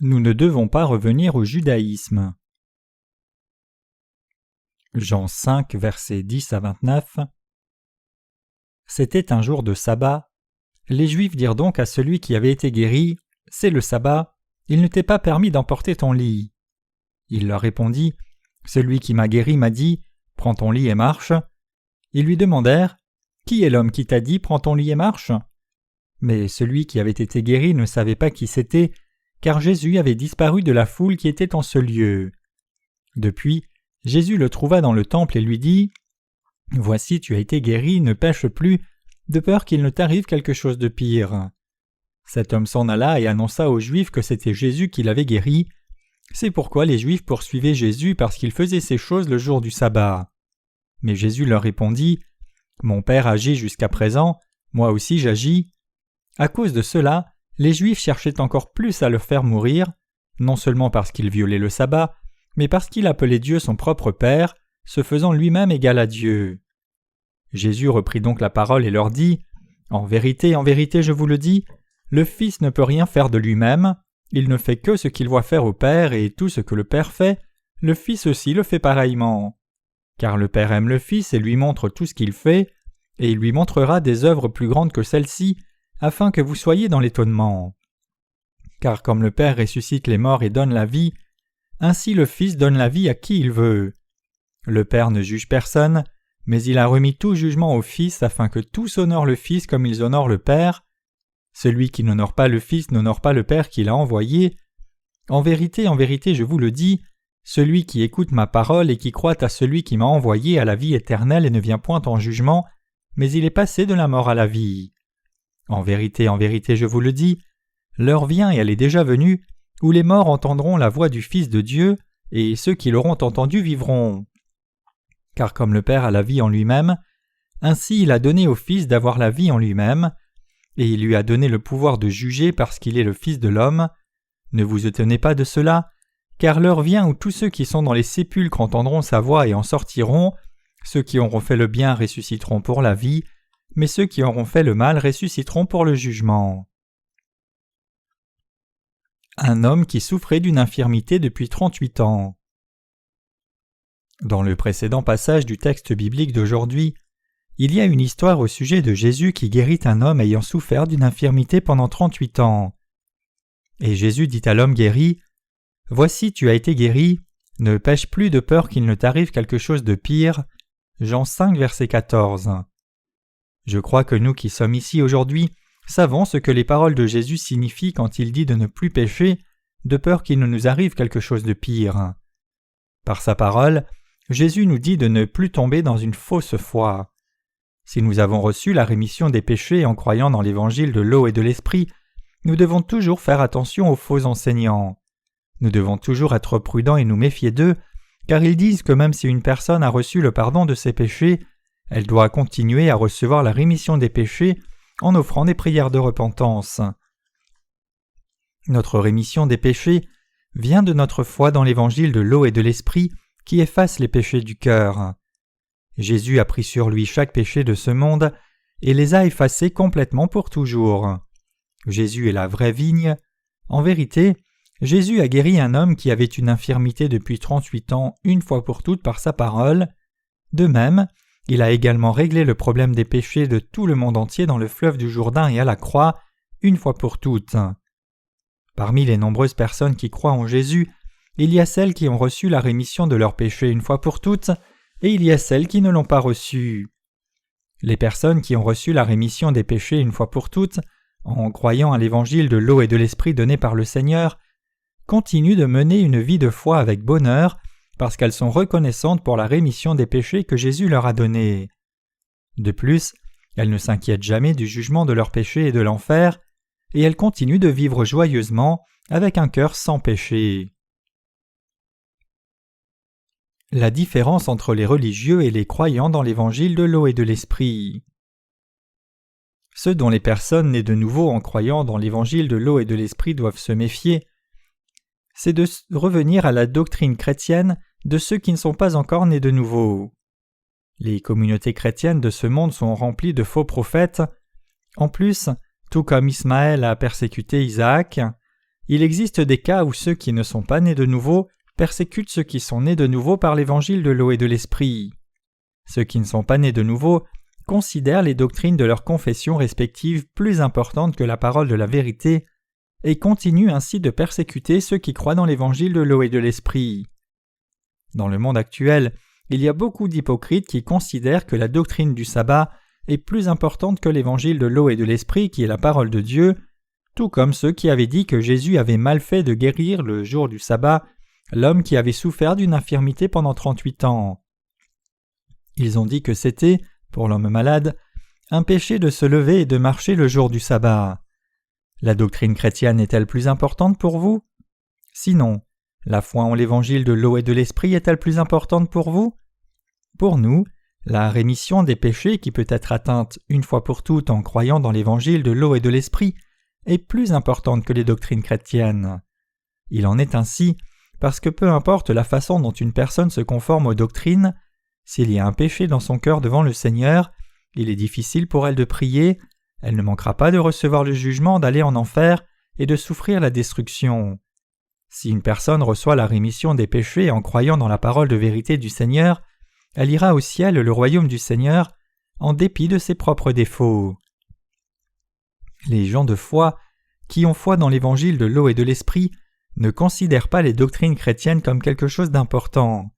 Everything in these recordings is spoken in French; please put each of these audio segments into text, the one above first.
Nous ne devons pas revenir au judaïsme. Jean 5, versets 10 à 29. C'était un jour de sabbat. Les Juifs dirent donc à celui qui avait été guéri, « C'est le sabbat, il ne t'est pas permis d'emporter ton lit. » Il leur répondit, « Celui qui m'a guéri m'a dit, « Prends ton lit et marche. » Ils lui demandèrent, « Qui est l'homme qui t'a dit, prends ton lit et marche ?» Mais celui qui avait été guéri ne savait pas qui c'était, car Jésus avait disparu de la foule qui était en ce lieu. Depuis, Jésus le trouva dans le temple et lui dit, « Voici, tu as été guéri, ne pêche plus, de peur qu'il ne t'arrive quelque chose de pire. » Cet homme s'en alla et annonça aux Juifs que c'était Jésus qui l'avait guéri. C'est pourquoi les Juifs poursuivaient Jésus parce qu'il faisait ces choses le jour du sabbat. Mais Jésus leur répondit, « Mon Père agit jusqu'à présent, moi aussi j'agis. » À cause de cela, les Juifs cherchaient encore plus à le faire mourir, non seulement parce qu'il violait le sabbat, mais parce qu'il appelait Dieu son propre Père, se faisant lui-même égal à Dieu. Jésus reprit donc la parole et leur dit, « en vérité, je vous le dis, le Fils ne peut rien faire de lui-même, il ne fait que ce qu'il voit faire au Père, et tout ce que le Père fait, le Fils aussi le fait pareillement. Car le Père aime le Fils et lui montre tout ce qu'il fait, et il lui montrera des œuvres plus grandes que celles-ci, afin que vous soyez dans l'étonnement. Car comme le Père ressuscite les morts et donne la vie, ainsi le Fils donne la vie à qui il veut. Le Père ne juge personne, mais il a remis tout jugement au Fils afin que tous honorent le Fils comme ils honorent le Père. Celui qui n'honore pas le Fils n'honore pas le Père qui l'a envoyé. En vérité, je vous le dis, celui qui écoute ma parole et qui croit à celui qui m'a envoyé a la vie éternelle et ne vient point en jugement, mais il est passé de la mort à la vie. En vérité, je vous le dis, l'heure vient et elle est déjà venue, où les morts entendront la voix du Fils de Dieu, et ceux qui l'auront entendu vivront. Car comme le Père a la vie en lui-même, ainsi il a donné au Fils d'avoir la vie en lui-même, et il lui a donné le pouvoir de juger parce qu'il est le Fils de l'homme. Ne vous étonnez pas de cela, car l'heure vient où tous ceux qui sont dans les sépulcres entendront sa voix et en sortiront, ceux qui auront fait le bien ressusciteront pour la vie, mais ceux qui auront fait le mal ressusciteront pour le jugement. Un homme qui souffrait d'une infirmité depuis 38 ans. Dans le précédent passage du texte biblique d'aujourd'hui, il y a une histoire au sujet de Jésus qui guérit un homme ayant souffert d'une infirmité pendant 38 ans. Et Jésus dit à l'homme guéri, « Voici, tu as été guéri, ne pêche plus de peur qu'il ne t'arrive quelque chose de pire. » Jean 5, verset 14. Je crois que nous qui sommes ici aujourd'hui savons ce que les paroles de Jésus signifient quand il dit de ne plus pécher, de peur qu'il ne nous arrive quelque chose de pire. Par sa parole, Jésus nous dit de ne plus tomber dans une fausse foi. Si nous avons reçu la rémission des péchés en croyant dans l'évangile de l'eau et de l'esprit, nous devons toujours faire attention aux faux enseignants. Nous devons toujours être prudents et nous méfier d'eux, car ils disent que même si une personne a reçu le pardon de ses péchés, elle doit continuer à recevoir la rémission des péchés en offrant des prières de repentance. Notre rémission des péchés vient de notre foi dans l'évangile de l'eau et de l'esprit qui efface les péchés du cœur. Jésus a pris sur lui chaque péché de ce monde et les a effacés complètement pour toujours. Jésus est la vraie vigne. En vérité, Jésus a guéri un homme qui avait une infirmité depuis 38 ans une fois pour toutes par sa parole. De même, il a également réglé le problème des péchés de tout le monde entier dans le fleuve du Jourdain et à la croix, une fois pour toutes. Parmi les nombreuses personnes qui croient en Jésus, il y a celles qui ont reçu la rémission de leurs péchés une fois pour toutes, et il y a celles qui ne l'ont pas reçue. Les personnes qui ont reçu la rémission des péchés une fois pour toutes, en croyant à l'évangile de l'eau et de l'esprit donné par le Seigneur, continuent de mener une vie de foi avec bonheur, parce qu'elles sont reconnaissantes pour la rémission des péchés que Jésus leur a donnés. De plus, elles ne s'inquiètent jamais du jugement de leurs péchés et de l'enfer, et elles continuent de vivre joyeusement avec un cœur sans péché. La différence entre les religieux et les croyants dans l'évangile de l'eau et de l'esprit. Ceux dont les personnes nées de nouveau en croyant dans l'évangile de l'eau et de l'esprit doivent se méfier, c'est de revenir à la doctrine chrétienne de ceux qui ne sont pas encore nés de nouveau. Les communautés chrétiennes de ce monde sont remplies de faux prophètes. En plus, tout comme Ismaël a persécuté Isaac, il existe des cas où ceux qui ne sont pas nés de nouveau persécutent ceux qui sont nés de nouveau par l'évangile de l'eau et de l'esprit. Ceux qui ne sont pas nés de nouveau considèrent les doctrines de leurs confessions respectives plus importantes que la parole de la vérité et continuent ainsi de persécuter ceux qui croient dans l'évangile de l'eau et de l'esprit. Dans le monde actuel, il y a beaucoup d'hypocrites qui considèrent que la doctrine du sabbat est plus importante que l'évangile de l'eau et de l'esprit qui est la parole de Dieu, tout comme ceux qui avaient dit que Jésus avait mal fait de guérir le jour du sabbat l'homme qui avait souffert d'une infirmité pendant 38 ans. Ils ont dit que c'était, pour l'homme malade, un péché de se lever et de marcher le jour du sabbat. La doctrine chrétienne est-elle plus importante pour vous? Sinon, la foi en l'évangile de l'eau et de l'esprit est-elle plus importante pour vous? Pour nous, la rémission des péchés qui peut être atteinte une fois pour toutes en croyant dans l'évangile de l'eau et de l'esprit est plus importante que les doctrines chrétiennes. Il en est ainsi parce que peu importe la façon dont une personne se conforme aux doctrines, s'il y a un péché dans son cœur devant le Seigneur, il est difficile pour elle de prier, elle ne manquera pas de recevoir le jugement, d'aller en enfer et de souffrir la destruction. Si une personne reçoit la rémission des péchés en croyant dans la parole de vérité du Seigneur, elle ira au ciel, le royaume du Seigneur, en dépit de ses propres défauts. Les gens de foi, qui ont foi dans l'évangile de l'eau et de l'esprit, ne considèrent pas les doctrines chrétiennes comme quelque chose d'important.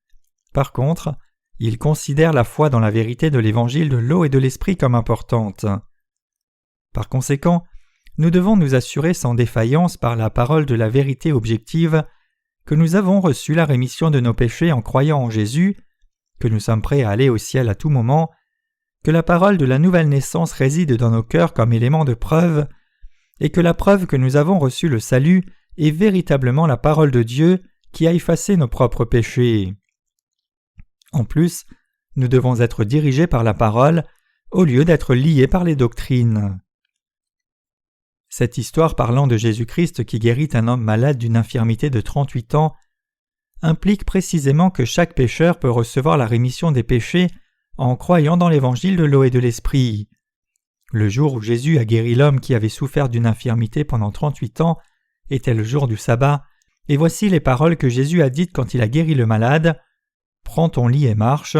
Par contre, ils considèrent la foi dans la vérité de l'évangile de l'eau et de l'esprit comme importante. Par conséquent, nous devons nous assurer sans défaillance par la parole de la vérité objective que nous avons reçu la rémission de nos péchés en croyant en Jésus, que nous sommes prêts à aller au ciel à tout moment, que la parole de la nouvelle naissance réside dans nos cœurs comme élément de preuve, et que la preuve que nous avons reçu le salut est véritablement la parole de Dieu qui a effacé nos propres péchés. En plus, nous devons être dirigés par la parole au lieu d'être liés par les doctrines. Cette histoire parlant de Jésus-Christ qui guérit un homme malade d'une infirmité de 38 ans implique précisément que chaque pécheur peut recevoir la rémission des péchés en croyant dans l'évangile de l'eau et de l'esprit. Le jour où Jésus a guéri l'homme qui avait souffert d'une infirmité pendant 38 ans était le jour du sabbat, et voici les paroles que Jésus a dites quand il a guéri le malade. « Prends ton lit et marche »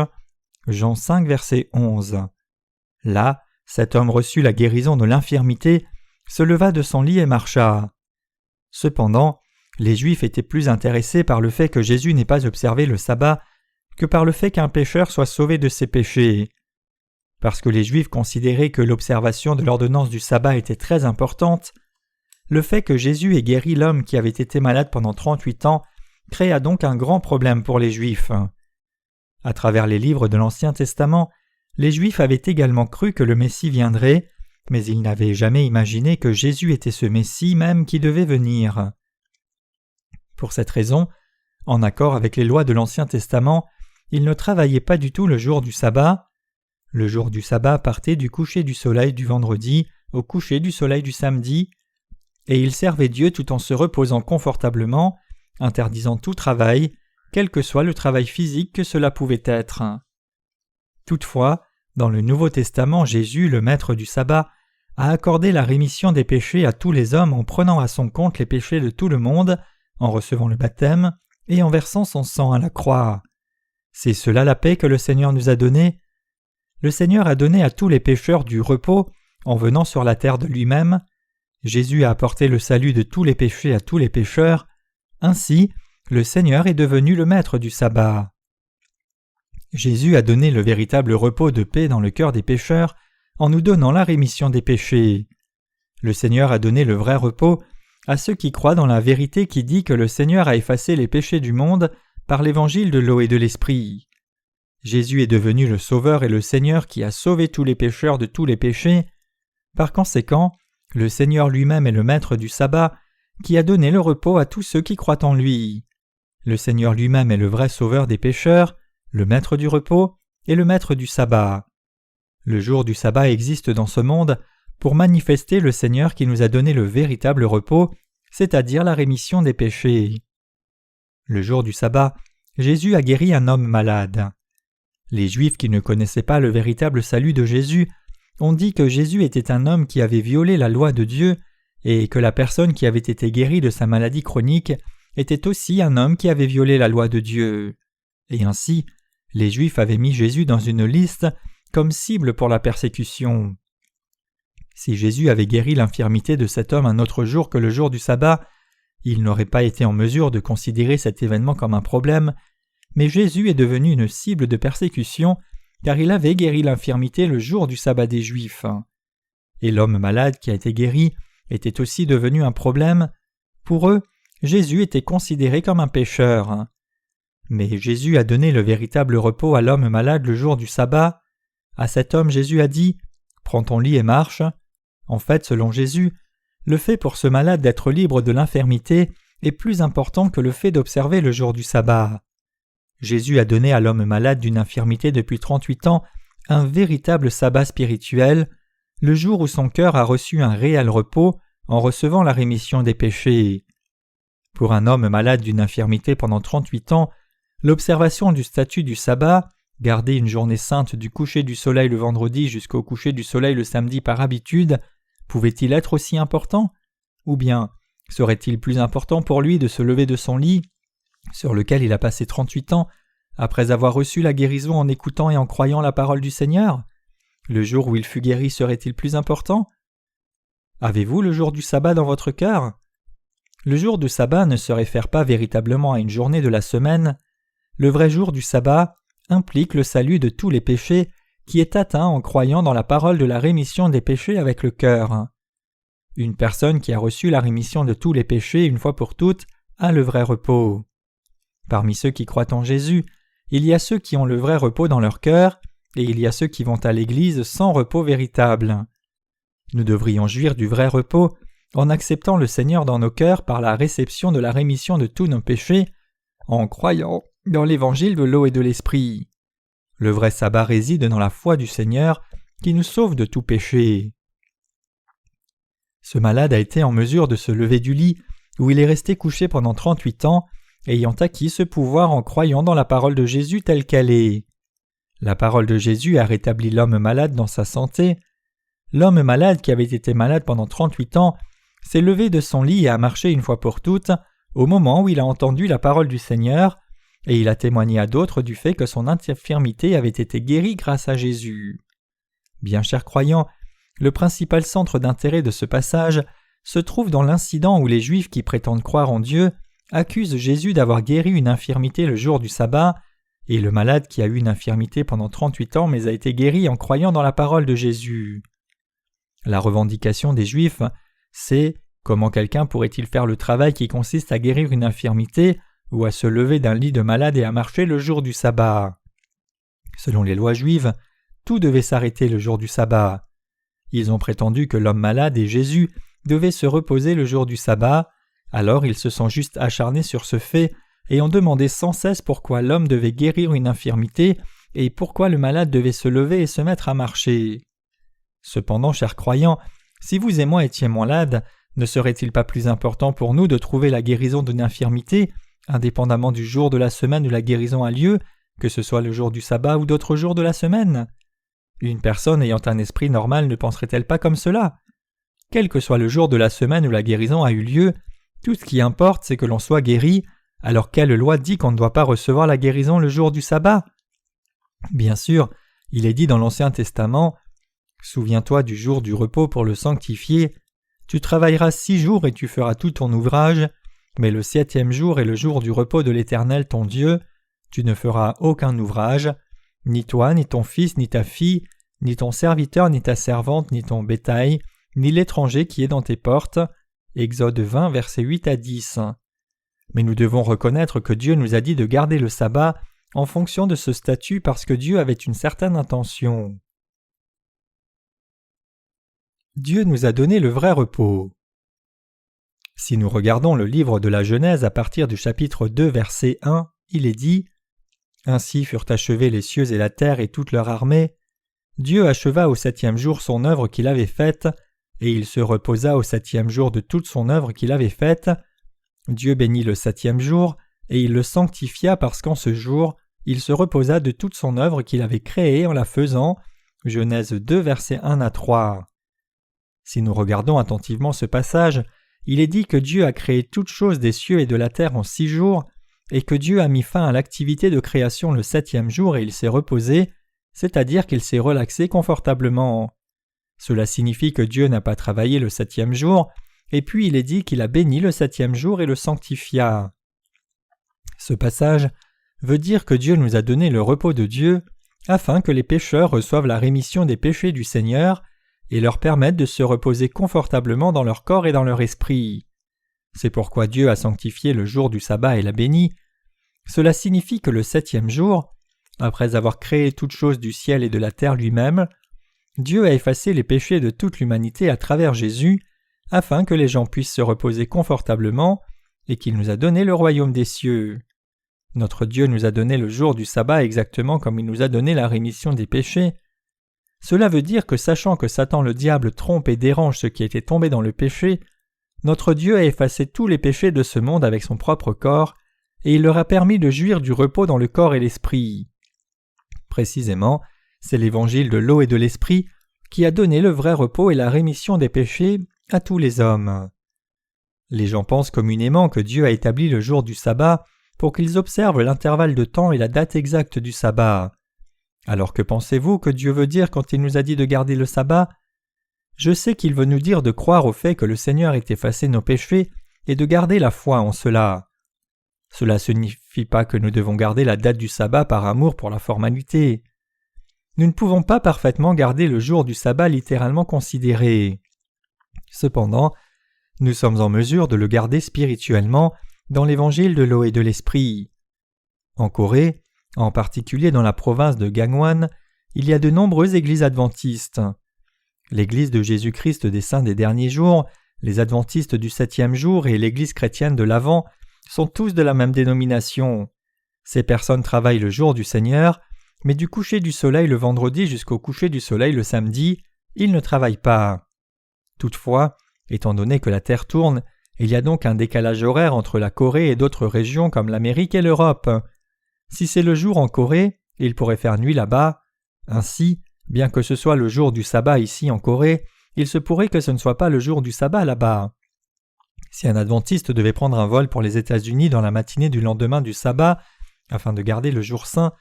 Jean 5, verset 11. Là, cet homme reçut la guérison de l'infirmité, se leva de son lit et marcha. Cependant, les Juifs étaient plus intéressés par le fait que Jésus n'ait pas observé le sabbat que par le fait qu'un pécheur soit sauvé de ses péchés. Parce que les Juifs considéraient que l'observation de l'ordonnance du sabbat était très importante, le fait que Jésus ait guéri l'homme qui avait été malade pendant 38 ans créa donc un grand problème pour les Juifs. À travers les livres de l'Ancien Testament, les Juifs avaient également cru que le Messie viendrait, mais ils n'avaient jamais imaginé que Jésus était ce Messie même qui devait venir. Pour cette raison, en accord avec les lois de l'Ancien Testament, ils ne travaillaient pas du tout le jour du sabbat. Le jour du sabbat partait du coucher du soleil du vendredi au coucher du soleil du samedi, et ils servaient Dieu tout en se reposant confortablement, interdisant tout travail, quel que soit le travail physique que cela pouvait être. Toutefois, dans le Nouveau Testament, Jésus, le maître du sabbat, a accordé la rémission des péchés à tous les hommes en prenant à son compte les péchés de tout le monde, en recevant le baptême et en versant son sang à la croix. C'est cela la paix que le Seigneur nous a donnée. Le Seigneur a donné à tous les pécheurs du repos en venant sur la terre de lui-même. Jésus a apporté le salut de tous les péchés à tous les pécheurs. Ainsi, le Seigneur est devenu le maître du sabbat. Jésus a donné le véritable repos de paix dans le cœur des pécheurs en nous donnant la rémission des péchés. Le Seigneur a donné le vrai repos à ceux qui croient dans la vérité qui dit que le Seigneur a effacé les péchés du monde par l'évangile de l'eau et de l'esprit. Jésus est devenu le Sauveur et le Seigneur qui a sauvé tous les pécheurs de tous les péchés. Par conséquent, le Seigneur lui-même est le maître du sabbat qui a donné le repos à tous ceux qui croient en lui. Le Seigneur lui-même est le vrai Sauveur des pécheurs, le maître du repos et le maître du sabbat. Le jour du sabbat existe dans ce monde pour manifester le Seigneur qui nous a donné le véritable repos, c'est-à-dire la rémission des péchés. Le jour du sabbat, Jésus a guéri un homme malade. Les Juifs qui ne connaissaient pas le véritable salut de Jésus ont dit que Jésus était un homme qui avait violé la loi de Dieu et que la personne qui avait été guérie de sa maladie chronique était aussi un homme qui avait violé la loi de Dieu. Et ainsi, les Juifs avaient mis Jésus dans une liste comme cible pour la persécution. Si Jésus avait guéri l'infirmité de cet homme un autre jour que le jour du sabbat, il n'aurait pas été en mesure de considérer cet événement comme un problème, mais Jésus est devenu une cible de persécution car il avait guéri l'infirmité le jour du sabbat des Juifs. Et l'homme malade qui a été guéri était aussi devenu un problème. Pour eux, Jésus était considéré comme un pécheur. Mais Jésus a donné le véritable repos à l'homme malade le jour du sabbat. À cet homme, Jésus a dit « Prends ton lit et marche ». En fait, selon Jésus, le fait pour ce malade d'être libre de l'infirmité est plus important que le fait d'observer le jour du sabbat. Jésus a donné à l'homme malade d'une infirmité depuis 38 ans un véritable sabbat spirituel, le jour où son cœur a reçu un réel repos en recevant la rémission des péchés. Pour un homme malade d'une infirmité pendant 38 ans, l'observation du statut du sabbat, garder une journée sainte du coucher du soleil le vendredi jusqu'au coucher du soleil le samedi par habitude, pouvait-il être aussi important? Ou bien serait-il plus important pour lui de se lever de son lit, sur lequel il a passé 38 ans, après avoir reçu la guérison en écoutant et en croyant la parole du Seigneur? Le jour où il fut guéri serait-il plus important? Avez-vous le jour du sabbat dans votre cœur? Le jour du sabbat ne se réfère pas véritablement à une journée de la semaine. Le vrai jour du sabbat implique le salut de tous les péchés qui est atteint en croyant dans la parole de la rémission des péchés avec le cœur. Une personne qui a reçu la rémission de tous les péchés une fois pour toutes a le vrai repos. Parmi ceux qui croient en Jésus, il y a ceux qui ont le vrai repos dans leur cœur, et il y a ceux qui vont à l'Église sans repos véritable. Nous devrions jouir du vrai repos en acceptant le Seigneur dans nos cœurs par la réception de la rémission de tous nos péchés, en croyant dans l'évangile de l'eau et de l'esprit. Le vrai sabbat réside dans la foi du Seigneur qui nous sauve de tout péché. Ce malade a été en mesure de se lever du lit où il est resté couché pendant 38 ans, ayant acquis ce pouvoir en croyant dans la parole de Jésus telle qu'elle est. La parole de Jésus a rétabli l'homme malade dans sa santé. L'homme malade qui avait été malade pendant 38 ans s'est levé de son lit et a marché une fois pour toutes au moment où il a entendu la parole du Seigneur, et il a témoigné à d'autres du fait que son infirmité avait été guérie grâce à Jésus. Bien chers croyants, le principal centre d'intérêt de ce passage se trouve dans l'incident où les Juifs qui prétendent croire en Dieu accusent Jésus d'avoir guéri une infirmité le jour du sabbat, et le malade qui a eu une infirmité pendant 38 ans mais a été guéri en croyant dans la parole de Jésus. La revendication des Juifs, c'est comment quelqu'un pourrait-il faire le travail qui consiste à guérir une infirmité ou à se lever d'un lit de malade et à marcher le jour du sabbat. Selon les lois juives, tout devait s'arrêter le jour du sabbat. Ils ont prétendu que l'homme malade et Jésus devaient se reposer le jour du sabbat, alors ils se sont juste acharnés sur ce fait et ont demandé sans cesse pourquoi l'homme devait guérir une infirmité et pourquoi le malade devait se lever et se mettre à marcher. Cependant, chers croyants, si vous et moi étions malades, ne serait-il pas plus important pour nous de trouver la guérison d'une infirmité, indépendamment du jour de la semaine où la guérison a lieu, que ce soit le jour du sabbat ou d'autres jours de la semaine? Une personne ayant un esprit normal ne penserait-elle pas comme cela? Quel que soit le jour de la semaine où la guérison a eu lieu, tout ce qui importe c'est que l'on soit guéri, alors quelle loi dit qu'on ne doit pas recevoir la guérison le jour du sabbat? Bien sûr, il est dit dans l'Ancien Testament « Souviens-toi du jour du repos pour le sanctifier, tu travailleras 6 jours et tu feras tout ton ouvrage, mais le 7e jour est le jour du repos de l'Éternel ton Dieu, tu ne feras aucun ouvrage, ni toi, ni ton fils, ni ta fille, ni ton serviteur, ni ta servante, ni ton bétail, ni l'étranger qui est dans tes portes. » Exode 20, versets 8 à 10. Mais nous devons reconnaître que Dieu nous a dit de garder le sabbat en fonction de ce statut parce que Dieu avait une certaine intention. Dieu nous a donné le vrai repos. Si nous regardons le livre de la Genèse à partir du chapitre 2, verset 1, il est dit « Ainsi furent achevés les cieux et la terre et toute leur armée. Dieu acheva au 7e jour son œuvre qu'il avait faite, et il se reposa au 7e jour de toute son œuvre qu'il avait faite. Dieu bénit le 7e jour, et il le sanctifia parce qu'en ce jour, il se reposa de toute son œuvre qu'il avait créée en la faisant. » Genèse 2, versets 1 à 3. Si nous regardons attentivement ce passage, il est dit que Dieu a créé toutes choses des cieux et de la terre en 6 jours, et que Dieu a mis fin à l'activité de création le 7e jour et il s'est reposé, c'est-à-dire qu'il s'est relaxé confortablement. Cela signifie que Dieu n'a pas travaillé le 7e jour, et puis il est dit qu'il a béni le 7e jour et le sanctifia. Ce passage veut dire que Dieu nous a donné le repos de Dieu, afin que les pécheurs reçoivent la rémission des péchés du Seigneur et leur permettent de se reposer confortablement dans leur corps et dans leur esprit. C'est pourquoi Dieu a sanctifié le jour du sabbat et l'a béni. Cela signifie que le 7e jour, après avoir créé toutes choses du ciel et de la terre lui-même, Dieu a effacé les péchés de toute l'humanité à travers Jésus, afin que les gens puissent se reposer confortablement et qu'il nous a donné le royaume des cieux. Notre Dieu nous a donné le jour du sabbat exactement comme il nous a donné la rémission des péchés. Cela veut dire que sachant que Satan le diable trompe et dérange ceux qui étaient tombés dans le péché, notre Dieu a effacé tous les péchés de ce monde avec son propre corps, et il leur a permis de jouir du repos dans le corps et l'esprit. Précisément, c'est l'évangile de l'eau et de l'esprit qui a donné le vrai repos et la rémission des péchés à tous les hommes. Les gens pensent communément que Dieu a établi le jour du sabbat pour qu'ils observent l'intervalle de temps et la date exacte du sabbat. Alors que pensez-vous que Dieu veut dire quand il nous a dit de garder le sabbat ? Je sais qu'il veut nous dire de croire au fait que le Seigneur ait effacé nos péchés et de garder la foi en cela. Cela ne signifie pas que nous devons garder la date du sabbat par amour pour la formalité. Nous ne pouvons pas parfaitement garder le jour du sabbat littéralement considéré. Cependant, nous sommes en mesure de le garder spirituellement dans l'évangile de l'eau et de l'esprit. En Corée, en particulier dans la province de Gangwon, il y a de nombreuses églises adventistes. L'Église de Jésus-Christ des Saints des Derniers Jours, les Adventistes du 7e jour et l'Église chrétienne de l'Avent sont tous de la même dénomination. Ces personnes travaillent le jour du Seigneur, mais du coucher du soleil le vendredi jusqu'au coucher du soleil le samedi, ils ne travaillent pas. Toutefois, étant donné que la Terre tourne, il y a donc un décalage horaire entre la Corée et d'autres régions comme l'Amérique et l'Europe. Si c'est le jour en Corée, il pourrait faire nuit là-bas. Ainsi, bien que ce soit le jour du sabbat ici en Corée, il se pourrait que ce ne soit pas le jour du sabbat là-bas. Si un adventiste devait prendre un vol pour les États-Unis dans la matinée du lendemain du sabbat, afin de garder le jour saint,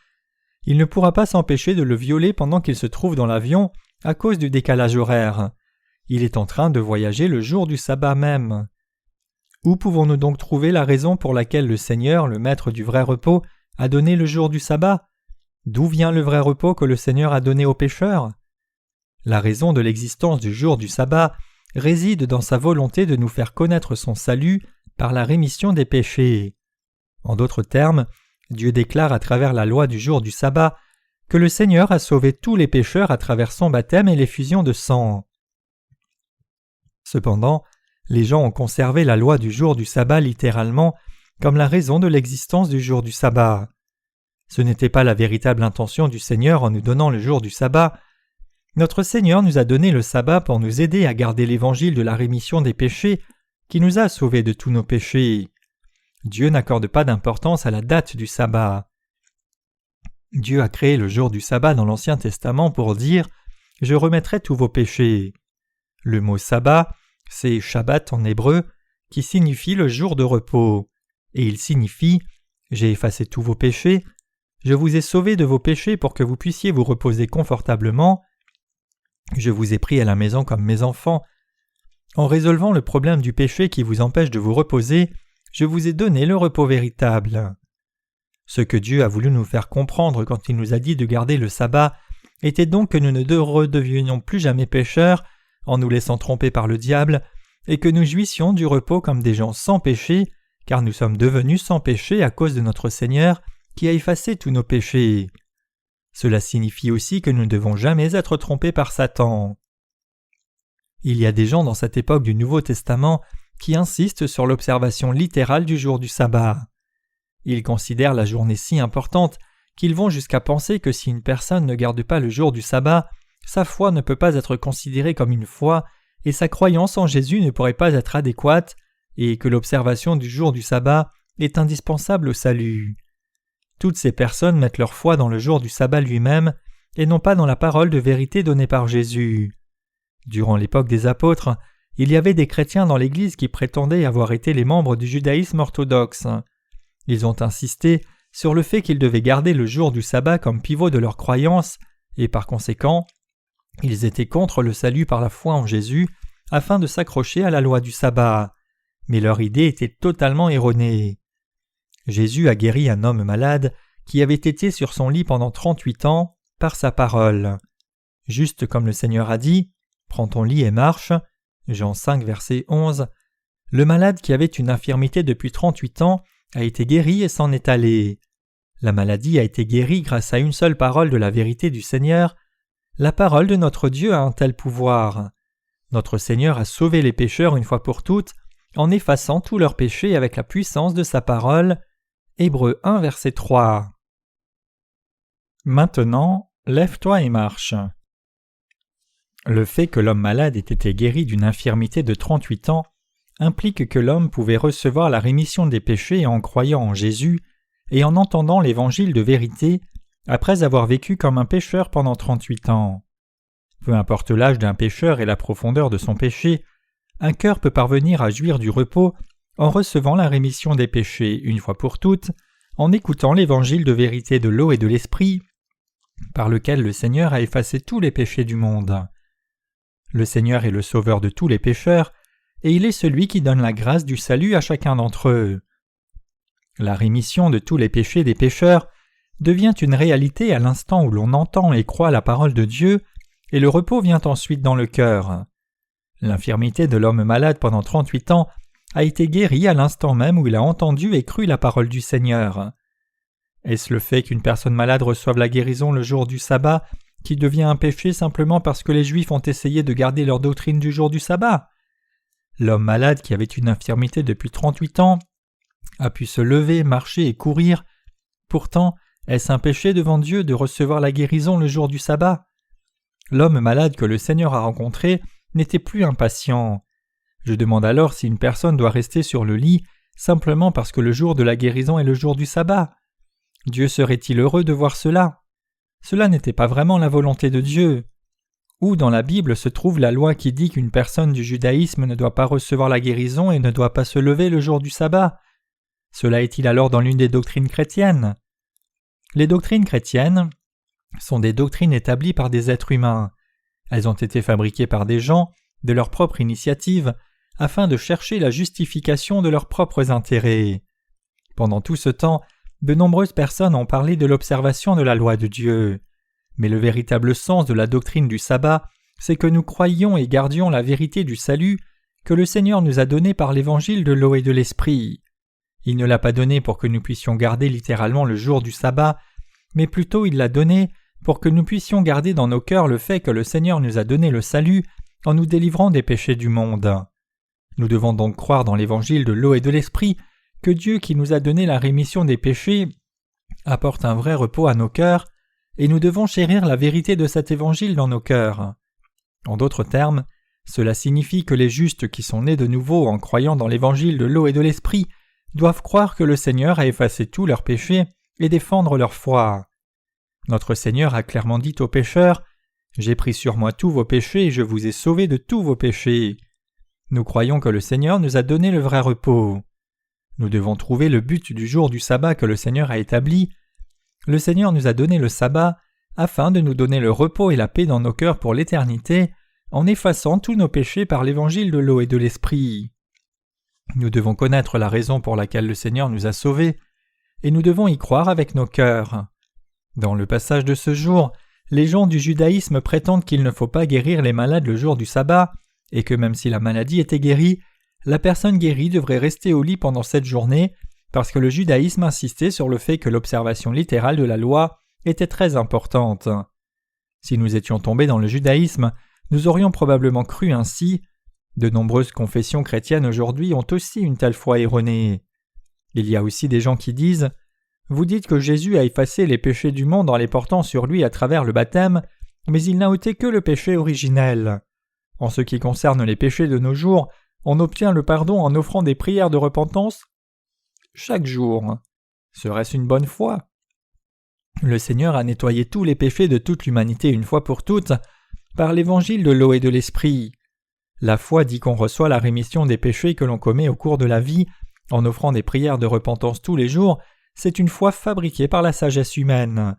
il ne pourra pas s'empêcher de le violer pendant qu'il se trouve dans l'avion à cause du décalage horaire. Il est en train de voyager le jour du sabbat même. Où pouvons-nous donc trouver la raison pour laquelle le Seigneur, le maître du vrai repos, a donné le jour du sabbat ? D'où vient le vrai repos que le Seigneur a donné aux pécheurs ? La raison de l'existence du jour du sabbat réside dans sa volonté de nous faire connaître son salut par la rémission des péchés. En d'autres termes, Dieu déclare à travers la loi du jour du sabbat que le Seigneur a sauvé tous les pécheurs à travers son baptême et l'effusion de sang. Cependant, les gens ont conservé la loi du jour du sabbat littéralement comme la raison de l'existence du jour du sabbat. Ce n'était pas la véritable intention du Seigneur en nous donnant le jour du sabbat. Notre Seigneur nous a donné le sabbat pour nous aider à garder l'évangile de la rémission des péchés qui nous a sauvés de tous nos péchés. Dieu n'accorde pas d'importance à la date du sabbat. Dieu a créé le jour du sabbat dans l'Ancien Testament pour dire « Je remettrai tous vos péchés ». Le mot sabbat, c'est Shabbat en hébreu, qui signifie le jour de repos. Et il signifie « J'ai effacé tous vos péchés, je vous ai sauvés de vos péchés pour que vous puissiez vous reposer confortablement, je vous ai pris à la maison comme mes enfants. En résolvant le problème du péché qui vous empêche de vous reposer, je vous ai donné le repos véritable. » Ce que Dieu a voulu nous faire comprendre quand il nous a dit de garder le sabbat était donc que nous ne redevenions plus jamais pécheurs en nous laissant tromper par le diable et que nous jouissions du repos comme des gens sans péché, car nous sommes devenus sans péché à cause de notre Seigneur qui a effacé tous nos péchés. Cela signifie aussi que nous ne devons jamais être trompés par Satan. Il y a des gens dans cette époque du Nouveau Testament qui insistent sur l'observation littérale du jour du sabbat. Ils considèrent la journée si importante qu'ils vont jusqu'à penser que si une personne ne garde pas le jour du sabbat, sa foi ne peut pas être considérée comme une foi et sa croyance en Jésus ne pourrait pas être adéquate et que l'observation du jour du sabbat est indispensable au salut. Toutes ces personnes mettent leur foi dans le jour du sabbat lui-même et non pas dans la parole de vérité donnée par Jésus. Durant l'époque des apôtres, il y avait des chrétiens dans l'Église qui prétendaient avoir été les membres du judaïsme orthodoxe. Ils ont insisté sur le fait qu'ils devaient garder le jour du sabbat comme pivot de leur croyance, et par conséquent, ils étaient contre le salut par la foi en Jésus afin de s'accrocher à la loi du sabbat. Mais leur idée était totalement erronée. Jésus a guéri un homme malade qui avait été sur son lit pendant 38 ans par sa parole. Juste comme le Seigneur a dit « Prends ton lit et marche » Jean 5, verset 11, le malade qui avait une infirmité depuis 38 ans a été guéri et s'en est allé. La maladie a été guérie grâce à une seule parole de la vérité du Seigneur. La parole de notre Dieu a un tel pouvoir. Notre Seigneur a sauvé les pécheurs une fois pour toutes en effaçant tous leurs péchés avec la puissance de sa parole. Hébreux 1, verset 3. Maintenant, lève-toi et marche. Le fait que l'homme malade ait été guéri d'une infirmité de 38 ans implique que l'homme pouvait recevoir la rémission des péchés en croyant en Jésus et en entendant l'évangile de vérité après avoir vécu comme un pécheur pendant 38 ans. Peu importe l'âge d'un pécheur et la profondeur de son péché, un cœur peut parvenir à jouir du repos en recevant la rémission des péchés une fois pour toutes, en écoutant l'évangile de vérité de l'eau et de l'esprit, par lequel le Seigneur a effacé tous les péchés du monde. Le Seigneur est le sauveur de tous les pécheurs, et il est celui qui donne la grâce du salut à chacun d'entre eux. La rémission de tous les péchés des pécheurs devient une réalité à l'instant où l'on entend et croit la parole de Dieu, et le repos vient ensuite dans le cœur. L'infirmité de l'homme malade pendant 38 ans a été guérie à l'instant même où il a entendu et cru la parole du Seigneur. Est-ce le fait qu'une personne malade reçoive la guérison le jour du sabbat qui devient un péché simplement parce que les Juifs ont essayé de garder leur doctrine du jour du sabbat? L'homme malade qui avait une infirmité depuis 38 ans a pu se lever, marcher et courir. Pourtant, est-ce un péché devant Dieu de recevoir la guérison le jour du sabbat? L'homme malade que le Seigneur a rencontré n'était plus impatient. Je demande alors si une personne doit rester sur le lit simplement parce que le jour de la guérison est le jour du sabbat. Dieu serait-il heureux de voir cela? Cela n'était pas vraiment la volonté de Dieu. Où dans la Bible se trouve la loi qui dit qu'une personne du judaïsme ne doit pas recevoir la guérison et ne doit pas se lever le jour du sabbat? Cela est-il alors dans l'une des doctrines chrétiennes? Les doctrines chrétiennes sont des doctrines établies par des êtres humains. Elles ont été fabriquées par des gens, de leur propre initiative, afin de chercher la justification de leurs propres intérêts. Pendant tout ce temps, de nombreuses personnes ont parlé de l'observation de la loi de Dieu. Mais le véritable sens de la doctrine du sabbat, c'est que nous croyions et gardions la vérité du salut que le Seigneur nous a donnée par l'évangile de l'eau et de l'esprit. Il ne l'a pas donné pour que nous puissions garder littéralement le jour du sabbat, mais plutôt il l'a donné pour que nous puissions garder dans nos cœurs le fait que le Seigneur nous a donné le salut en nous délivrant des péchés du monde. Nous devons donc croire dans l'évangile de l'eau et de l'esprit que Dieu qui nous a donné la rémission des péchés apporte un vrai repos à nos cœurs, et nous devons chérir la vérité de cet évangile dans nos cœurs. En d'autres termes, cela signifie que les justes qui sont nés de nouveau en croyant dans l'évangile de l'eau et de l'esprit doivent croire que le Seigneur a effacé tous leurs péchés et défendre leur foi. Notre Seigneur a clairement dit aux pécheurs « J'ai pris sur moi tous vos péchés et je vous ai sauvés de tous vos péchés. » Nous croyons que le Seigneur nous a donné le vrai repos. Nous devons trouver le but du jour du sabbat que le Seigneur a établi. Le Seigneur nous a donné le sabbat afin de nous donner le repos et la paix dans nos cœurs pour l'éternité, en effaçant tous nos péchés par l'évangile de l'eau et de l'esprit. Nous devons connaître la raison pour laquelle le Seigneur nous a sauvés, et nous devons y croire avec nos cœurs. Dans le passage de ce jour, les gens du judaïsme prétendent qu'il ne faut pas guérir les malades le jour du sabbat, et que même si la maladie était guérie, la personne guérie devrait rester au lit pendant cette journée, parce que le judaïsme insistait sur le fait que l'observation littérale de la loi était très importante. Si nous étions tombés dans le judaïsme, nous aurions probablement cru ainsi. De nombreuses confessions chrétiennes aujourd'hui ont aussi une telle foi erronée. Il y a aussi des gens qui disent « Vous dites que Jésus a effacé les péchés du monde en les portant sur lui à travers le baptême, mais il n'a ôté que le péché originel. En ce qui concerne les péchés de nos jours, on obtient le pardon en offrant des prières de repentance chaque jour. Serait-ce une bonne foi? Le Seigneur a nettoyé tous les péchés de toute l'humanité une fois pour toutes, par l'évangile de l'eau et de l'esprit. La foi dit qu'on reçoit la rémission des péchés que l'on commet au cours de la vie en offrant des prières de repentance tous les jours. C'est une foi fabriquée par la sagesse humaine.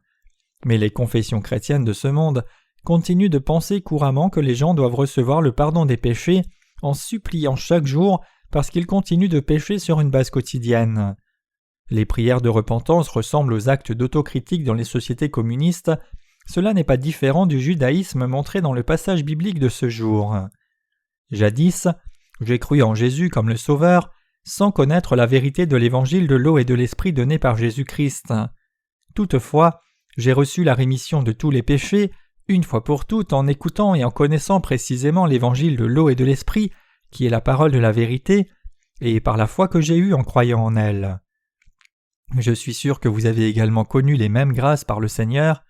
Mais les confessions chrétiennes de ce monde continuent de penser couramment que les gens doivent recevoir le pardon des péchés en suppliant chaque jour parce qu'ils continuent de pécher sur une base quotidienne. Les prières de repentance ressemblent aux actes d'autocritique dans les sociétés communistes. Cela n'est pas différent du judaïsme montré dans le passage biblique de ce jour. Jadis, j'ai cru en Jésus comme le Sauveur, sans connaître la vérité de l'évangile de l'eau et de l'esprit donné par Jésus-Christ. Toutefois, j'ai reçu la rémission de tous les péchés, une fois pour toutes, en écoutant et en connaissant précisément l'évangile de l'eau et de l'esprit, qui est la parole de la vérité, et par la foi que j'ai eue en croyant en elle. Je suis sûr que vous avez également connu les mêmes grâces par le Seigneur.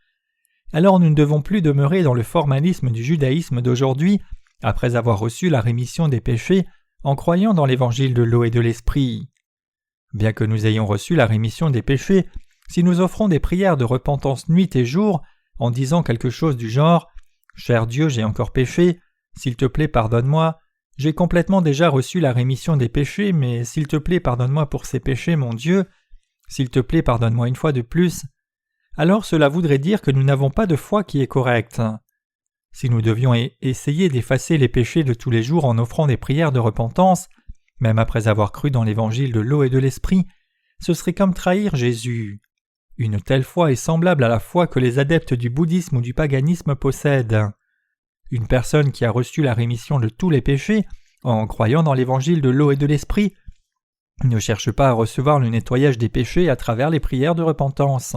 Alors nous ne devons plus demeurer dans le formalisme du judaïsme d'aujourd'hui, après avoir reçu la rémission des péchés en croyant dans l'évangile de l'eau et de l'esprit. Bien que nous ayons reçu la rémission des péchés, si nous offrons des prières de repentance nuit et jour, en disant quelque chose du genre « Cher Dieu, j'ai encore péché, s'il te plaît pardonne-moi, j'ai complètement déjà reçu la rémission des péchés, mais s'il te plaît pardonne-moi pour ces péchés, mon Dieu, s'il te plaît pardonne-moi une fois de plus », alors cela voudrait dire que nous n'avons pas de foi qui est correcte. Si nous devions essayer d'effacer les péchés de tous les jours en offrant des prières de repentance, même après avoir cru dans l'évangile de l'eau et de l'esprit, ce serait comme trahir Jésus. Une telle foi est semblable à la foi que les adeptes du bouddhisme ou du paganisme possèdent. Une personne qui a reçu la rémission de tous les péchés en croyant dans l'évangile de l'eau et de l'esprit ne cherche pas à recevoir le nettoyage des péchés à travers les prières de repentance.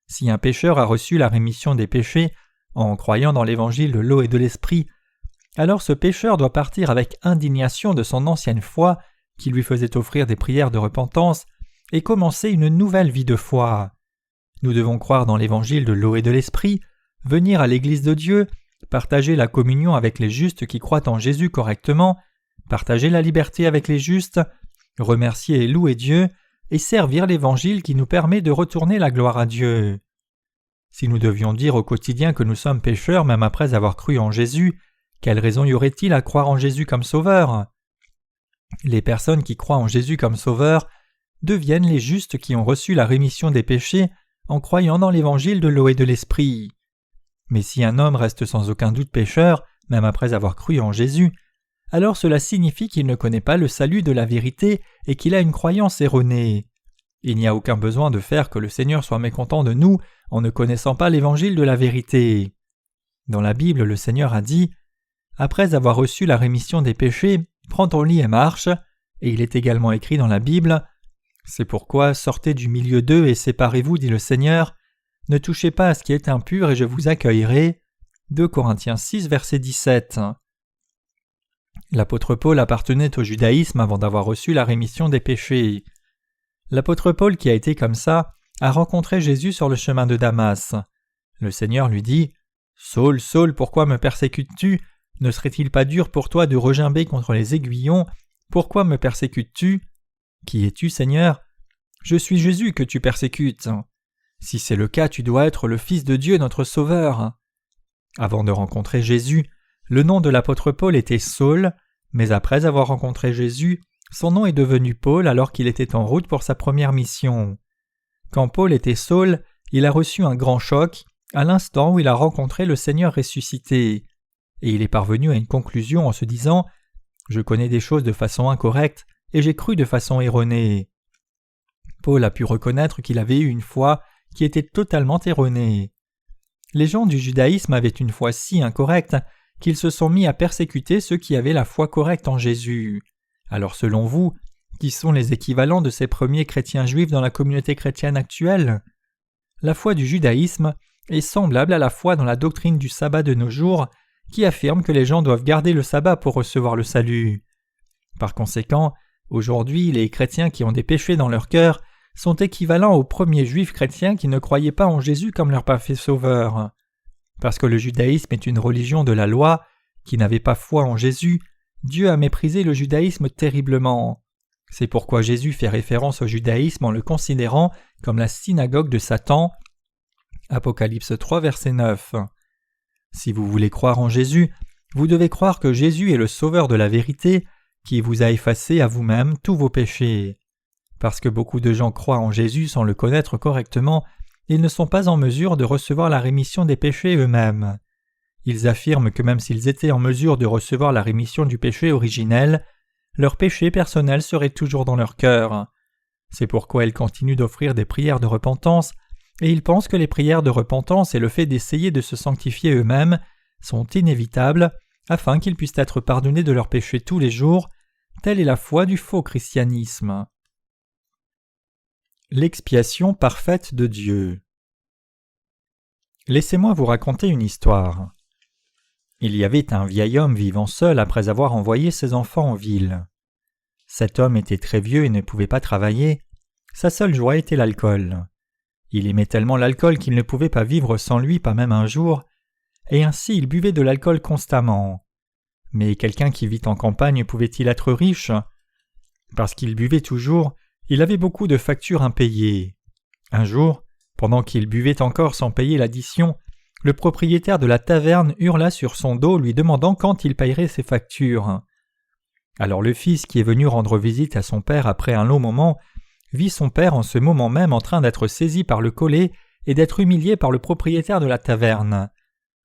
Si un pécheur a reçu la rémission des péchés en croyant dans l'évangile de l'eau et de l'esprit, alors ce pécheur doit partir avec indignation de son ancienne foi qui lui faisait offrir des prières de repentance et commencer une nouvelle vie de foi. Nous devons croire dans l'évangile de l'eau et de l'esprit, venir à l'Église de Dieu, partager la communion avec les justes qui croient en Jésus correctement, partager la liberté avec les justes, remercier et louer Dieu, et servir l'Évangile qui nous permet de retourner la gloire à Dieu. Si nous devions dire au quotidien que nous sommes pécheurs même après avoir cru en Jésus, quelle raison y aurait-il à croire en Jésus comme Sauveur ? Les personnes qui croient en Jésus comme Sauveur deviennent les justes qui ont reçu la rémission des péchés en croyant dans l'Évangile de l'eau et de l'Esprit. Mais si un homme reste sans aucun doute pécheur, même après avoir cru en Jésus, alors cela signifie qu'il ne connaît pas le salut de la vérité et qu'il a une croyance erronée. Il n'y a aucun besoin de faire que le Seigneur soit mécontent de nous en ne connaissant pas l'évangile de la vérité. Dans la Bible, le Seigneur a dit « Après avoir reçu la rémission des péchés, prends ton lit et marche », et il est également écrit dans la Bible « C'est pourquoi sortez du milieu d'eux et séparez-vous, dit le Seigneur, ne touchez pas à ce qui est impur et je vous accueillerai. » 2 Corinthiens 6, verset 17. L'apôtre Paul appartenait au judaïsme avant d'avoir reçu la rémission des péchés. L'apôtre Paul, qui a été comme ça, a rencontré Jésus sur le chemin de Damas. Le Seigneur lui dit « Saul, Saul, pourquoi me persécutes-tu ? Ne serait-il pas dur pour toi de regimber contre les aiguillons ? Pourquoi me persécutes-tu ? Qui es-tu, Seigneur ? Je suis Jésus que tu persécutes. Si c'est le cas, tu dois être le Fils de Dieu, notre Sauveur. » Avant de rencontrer Jésus, le nom de l'apôtre Paul était Saul, mais après avoir rencontré Jésus, son nom est devenu Paul alors qu'il était en route pour sa première mission. Quand Paul était Saul, il a reçu un grand choc à l'instant où il a rencontré le Seigneur ressuscité. Et il est parvenu à une conclusion en se disant « Je connais des choses de façon incorrecte et j'ai cru de façon erronée. » Paul a pu reconnaître qu'il avait eu une foi qui était totalement erronée. Les gens du judaïsme avaient une foi si incorrecte qu'ils se sont mis à persécuter ceux qui avaient la foi correcte en Jésus. Alors selon vous, qui sont les équivalents de ces premiers chrétiens juifs dans la communauté chrétienne actuelle ? La foi du judaïsme est semblable à la foi dans la doctrine du sabbat de nos jours, qui affirme que les gens doivent garder le sabbat pour recevoir le salut. Par conséquent, aujourd'hui, les chrétiens qui ont des péchés dans leur cœur sont équivalents aux premiers juifs chrétiens qui ne croyaient pas en Jésus comme leur parfait sauveur. Parce que le judaïsme est une religion de la loi, qui n'avait pas foi en Jésus, Dieu a méprisé le judaïsme terriblement. C'est pourquoi Jésus fait référence au judaïsme en le considérant comme la synagogue de Satan. Apocalypse 3, verset 9. Si vous voulez croire en Jésus, vous devez croire que Jésus est le Sauveur de la vérité qui vous a effacé à vous-même tous vos péchés. Parce que beaucoup de gens croient en Jésus sans le connaître correctement, ils ne sont pas en mesure de recevoir la rémission des péchés eux-mêmes. Ils affirment que même s'ils étaient en mesure de recevoir la rémission du péché originel, leur péché personnel serait toujours dans leur cœur. C'est pourquoi ils continuent d'offrir des prières de repentance, et ils pensent que les prières de repentance et le fait d'essayer de se sanctifier eux-mêmes sont inévitables afin qu'ils puissent être pardonnés de leurs péchés tous les jours. Telle est la foi du faux christianisme. L'expiation parfaite de Dieu. Laissez-moi vous raconter une histoire. Il y avait un vieil homme vivant seul après avoir envoyé ses enfants en ville. Cet homme était très vieux et ne pouvait pas travailler. Sa seule joie était l'alcool. Il aimait tellement l'alcool qu'il ne pouvait pas vivre sans lui, pas même un jour, et ainsi il buvait de l'alcool constamment. Mais quelqu'un qui vit en campagne pouvait-il être riche? Parce qu'il buvait toujours, il avait beaucoup de factures impayées. Un jour, pendant qu'il buvait encore sans payer l'addition, le propriétaire de la taverne hurla sur son dos, lui demandant quand il payerait ses factures. Alors le fils qui est venu rendre visite à son père après un long moment vit son père en ce moment même en train d'être saisi par le collet et d'être humilié par le propriétaire de la taverne.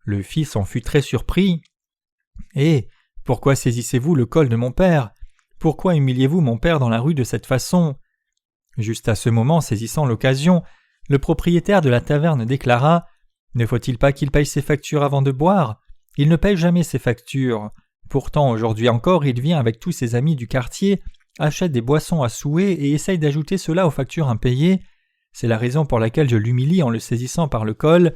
Le fils en fut très surpris. « Eh, pourquoi saisissez-vous le col de mon père? Pourquoi humiliez-vous mon père dans la rue de cette façon ?» Juste à ce moment, saisissant l'occasion, le propriétaire de la taverne déclara « Ne faut-il pas qu'il paye ses factures avant de boire? Il ne paye jamais ses factures. Pourtant, aujourd'hui encore, il vient avec tous ses amis du quartier, achète des boissons à souhait et essaye d'ajouter cela aux factures impayées. C'est la raison pour laquelle je l'humilie en le saisissant par le col.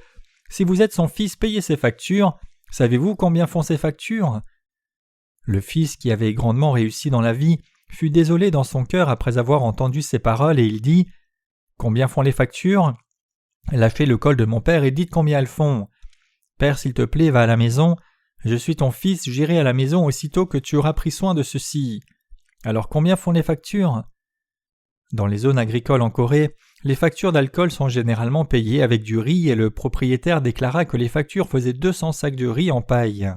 Si vous êtes son fils, payez ses factures. Savez-vous combien font ses factures ?» Le fils, qui avait grandement réussi dans la vie, fut désolé dans son cœur après avoir entendu ces paroles et il dit « Combien font les factures ? Lâchez le col de mon père et dites combien elles font. Père, s'il te plaît, va à la maison. Je suis ton fils, j'irai à la maison aussitôt que tu auras pris soin de ceci. Alors combien font les factures ? Dans les zones agricoles en Corée, les factures d'alcool sont généralement payées avec du riz et le propriétaire déclara que les factures faisaient 200 sacs de riz en paille.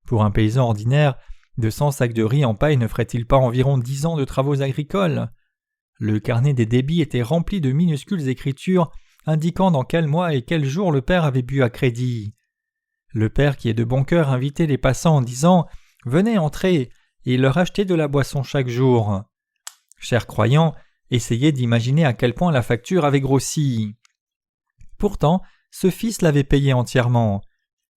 Pour un paysan ordinaire, 200 sacs de riz en paille ne ferait-il pas environ 10 ans de travaux agricoles ? Le carnet des débits était rempli de minuscules écritures indiquant dans quel mois et quel jour le père avait bu à crédit. Le père qui est de bon cœur invitait les passants en disant « Venez entrer » et il leur achetait de la boisson chaque jour. Chers croyants, essayez d'imaginer à quel point la facture avait grossi. Pourtant, ce fils l'avait payé entièrement.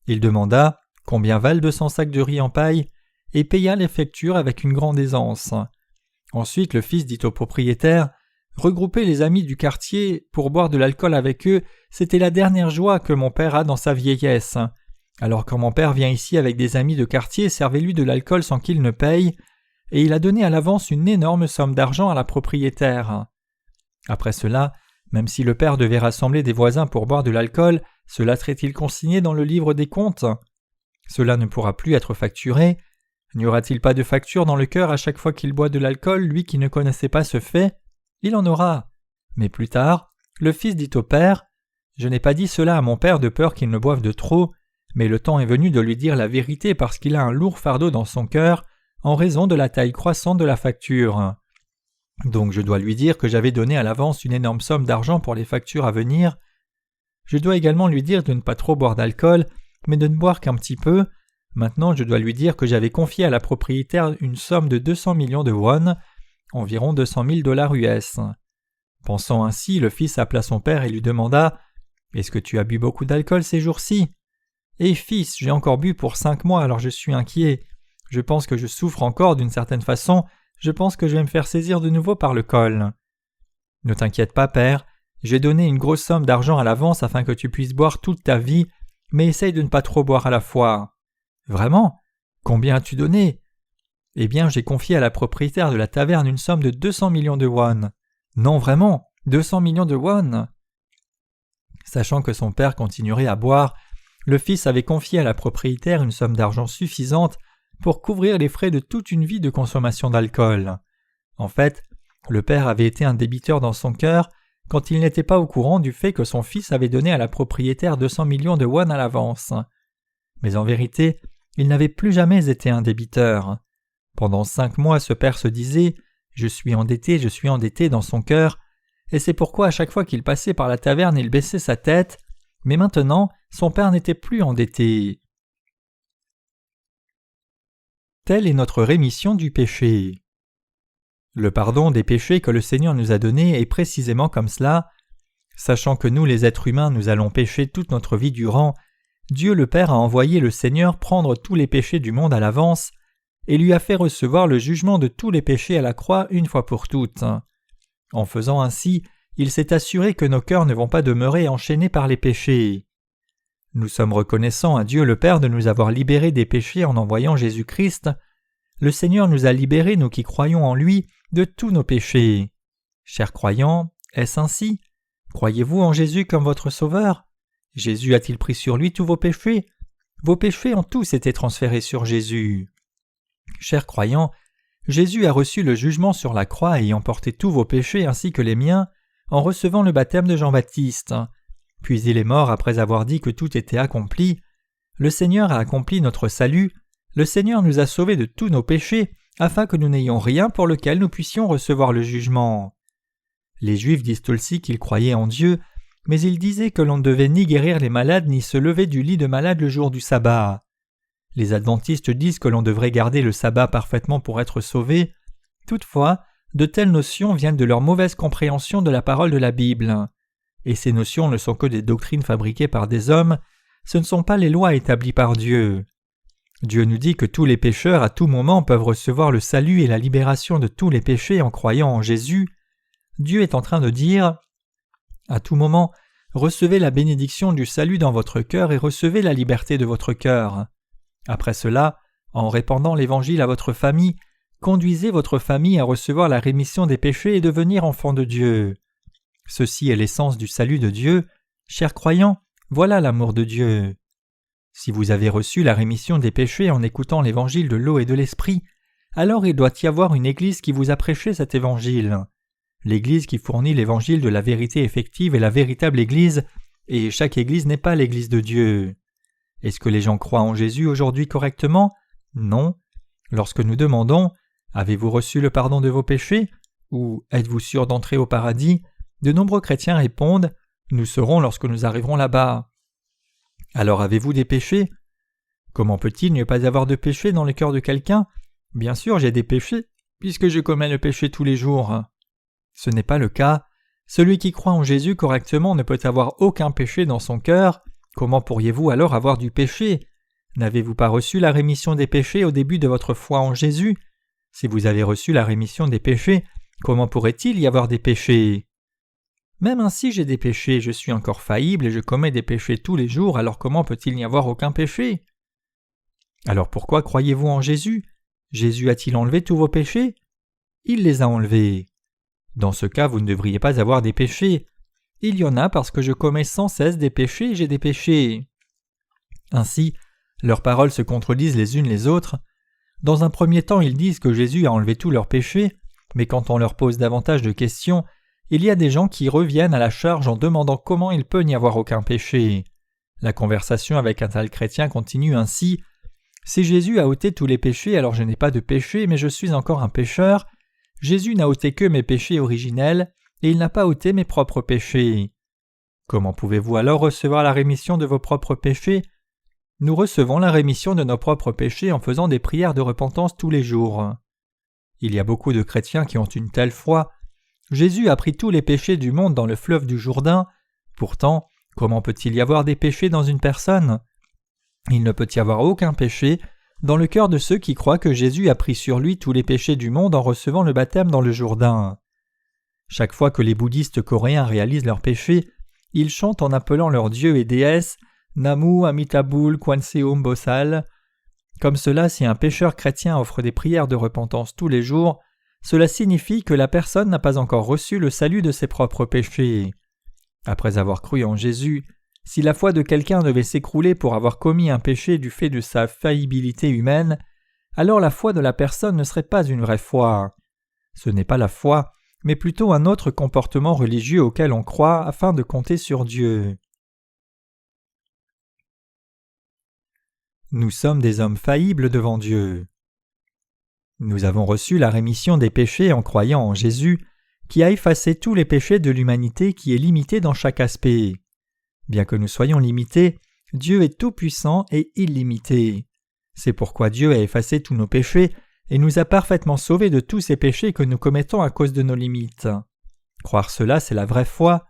Il demanda « Combien valent 200 sacs de riz en paille ?» et paya les factures avec une grande aisance. Ensuite, le fils dit au propriétaire « Regrouper les amis du quartier pour boire de l'alcool avec eux, c'était la dernière joie que mon père a dans sa vieillesse. Alors quand mon père vient ici avec des amis de quartier, servez-lui de l'alcool sans qu'il ne paye. » Et il a donné à l'avance une énorme somme d'argent à la propriétaire. Après cela, même si le père devait rassembler des voisins pour boire de l'alcool, cela serait-il consigné dans le livre des comptes? Cela ne pourra plus être facturé. N'y aura-t-il pas de facture dans le cœur à chaque fois qu'il boit de l'alcool, lui qui ne connaissait pas ce fait? Il en aura. Mais plus tard, le fils dit au père « Je n'ai pas dit cela à mon père de peur qu'il ne boive de trop, mais le temps est venu de lui dire la vérité parce qu'il a un lourd fardeau dans son cœur en raison de la taille croissante de la facture. Donc je dois lui dire que j'avais donné à l'avance une énorme somme d'argent pour les factures à venir. Je dois également lui dire de ne pas trop boire d'alcool, mais de ne boire qu'un petit peu. Maintenant je dois lui dire que j'avais confié à la propriétaire une somme de 200 millions de won, environ 200 000 $ US. Pensant ainsi, le fils appela son père et lui demanda « Est-ce que tu as bu beaucoup d'alcool ces jours-ci ?»« Eh fils, j'ai encore bu pour 5 mois alors je suis inquiet. Je pense que je souffre encore d'une certaine façon, je pense que je vais me faire saisir de nouveau par le col. »« Ne t'inquiète pas, père, j'ai donné une grosse somme d'argent à l'avance afin que tu puisses boire toute ta vie, mais essaye de ne pas trop boire à la fois. »« Vraiment ? Combien as-tu donné ?»« Eh bien, j'ai confié à la propriétaire de la taverne une somme de 200 millions de won. »« Non, vraiment, 200 millions de won !» Sachant que son père continuerait à boire, le fils avait confié à la propriétaire une somme d'argent suffisante pour couvrir les frais de toute une vie de consommation d'alcool. En fait, le père avait été un débiteur dans son cœur quand il n'était pas au courant du fait que son fils avait donné à la propriétaire 200 millions de won à l'avance. Mais en vérité, il n'avait plus jamais été un débiteur. Pendant 5 mois, ce père se disait « je suis endetté » dans son cœur, et c'est pourquoi à chaque fois qu'il passait par la taverne, il baissait sa tête, mais maintenant, son père n'était plus endetté. Telle est notre rémission du péché. Le pardon des péchés que le Seigneur nous a donné est précisément comme cela. Sachant que nous, les êtres humains, nous allons pécher toute notre vie durant, Dieu le Père a envoyé le Seigneur prendre tous les péchés du monde à l'avance et lui a fait recevoir le jugement de tous les péchés à la croix une fois pour toutes. En faisant ainsi, il s'est assuré que nos cœurs ne vont pas demeurer enchaînés par les péchés. Nous sommes reconnaissants à Dieu le Père de nous avoir libérés des péchés en envoyant Jésus-Christ. Le Seigneur nous a libérés, nous qui croyons en lui, de tous nos péchés. Chers croyants, est-ce ainsi? Croyez-vous en Jésus comme votre Sauveur? Jésus a-t-il pris sur lui tous vos péchés? Vos péchés ont tous été transférés sur Jésus. Chers croyants, Jésus a reçu le jugement sur la croix ayant porté tous vos péchés ainsi que les miens en recevant le baptême de Jean-Baptiste. Puis il est mort après avoir dit que tout était accompli. Le Seigneur a accompli notre salut. Le Seigneur nous a sauvés de tous nos péchés afin que nous n'ayons rien pour lequel nous puissions recevoir le jugement. Les Juifs disent aussi qu'ils croyaient en Dieu, mais ils disaient que l'on ne devait ni guérir les malades ni se lever du lit de malade le jour du sabbat. Les adventistes disent que l'on devrait garder le sabbat parfaitement pour être sauvé. Toutefois, de telles notions viennent de leur mauvaise compréhension de la parole de la Bible. Et ces notions ne sont que des doctrines fabriquées par des hommes, ce ne sont pas les lois établies par Dieu. Dieu nous dit que tous les pécheurs à tout moment peuvent recevoir le salut et la libération de tous les péchés en croyant en Jésus. Dieu est en train de dire « À tout moment, recevez la bénédiction du salut dans votre cœur et recevez la liberté de votre cœur. » Après cela, en répandant l'Évangile à votre famille, conduisez votre famille à recevoir la rémission des péchés et devenir enfants de Dieu. Ceci est l'essence du salut de Dieu. Chers croyants, voilà l'amour de Dieu. Si vous avez reçu la rémission des péchés en écoutant l'Évangile de l'eau et de l'Esprit, alors il doit y avoir une Église qui vous a prêché cet Évangile. L'Église qui fournit l'Évangile de la vérité effective est la véritable Église, et chaque Église n'est pas l'Église de Dieu. Est-ce que les gens croient en Jésus aujourd'hui correctement? Non. Lorsque nous demandons « Avez-vous reçu le pardon de vos péchés ?» ou « Êtes-vous sûr d'entrer au paradis ?» de nombreux chrétiens répondent « Nous saurons lorsque nous arriverons là-bas. » Alors avez-vous des péchés? Comment peut-il ne pas avoir de péché dans le cœur de quelqu'un? Bien sûr, j'ai des péchés, puisque je commets le péché tous les jours. Ce n'est pas le cas. Celui qui croit en Jésus correctement ne peut avoir aucun péché dans son cœur. Comment pourriez-vous alors avoir du péché? N'avez-vous pas reçu la rémission des péchés au début de votre foi en Jésus? Si vous avez reçu la rémission des péchés, comment pourrait-il y avoir des péchés? Même ainsi j'ai des péchés, je suis encore faillible et je commets des péchés tous les jours, alors comment peut-il n'y avoir aucun péché? Alors pourquoi croyez-vous en Jésus? Jésus a-t-il enlevé tous vos péchés? Il les a enlevés. Dans ce cas, vous ne devriez pas avoir des péchés. Il y en a parce que je commets sans cesse des péchés et j'ai des péchés. Ainsi, leurs paroles se contredisent les unes les autres. Dans un premier temps, ils disent que Jésus a enlevé tous leurs péchés, mais quand on leur pose davantage de questions, il y a des gens qui reviennent à la charge en demandant comment il peut n'y avoir aucun péché. La conversation avec un tel chrétien continue ainsi. Si Jésus a ôté tous les péchés, alors je n'ai pas de péché, mais je suis encore un pécheur. Jésus n'a ôté que mes péchés originels, et il n'a pas ôté mes propres péchés. Comment pouvez-vous alors recevoir la rémission de vos propres péchés? Nous recevons la rémission de nos propres péchés en faisant des prières de repentance tous les jours. Il y a beaucoup de chrétiens qui ont une telle foi. Jésus a pris tous les péchés du monde dans le fleuve du Jourdain. Pourtant, comment peut-il y avoir des péchés dans une personne? Il ne peut y avoir aucun péché dans le cœur de ceux qui croient que Jésus a pris sur lui tous les péchés du monde en recevant le baptême dans le Jourdain. Chaque fois que les bouddhistes coréens réalisent leurs péchés, ils chantent en appelant leurs dieux et déesses Namu Amitabhul Kwanseum Bosal. Comme cela, si un pécheur chrétien offre des prières de repentance tous les jours, cela signifie que la personne n'a pas encore reçu le salut de ses propres péchés. Après avoir cru en Jésus, si la foi de quelqu'un devait s'écrouler pour avoir commis un péché du fait de sa faillibilité humaine, alors la foi de la personne ne serait pas une vraie foi. Ce n'est pas la foi, mais plutôt un autre comportement religieux auquel on croit afin de compter sur Dieu. Nous sommes des hommes faillibles devant Dieu. Nous avons reçu la rémission des péchés en croyant en Jésus, qui a effacé tous les péchés de l'humanité qui est limité dans chaque aspect. Bien que nous soyons limités, Dieu est tout-puissant et illimité. C'est pourquoi Dieu a effacé tous nos péchés et nous a parfaitement sauvés de tous ces péchés que nous commettons à cause de nos limites. Croire cela, c'est la vraie foi.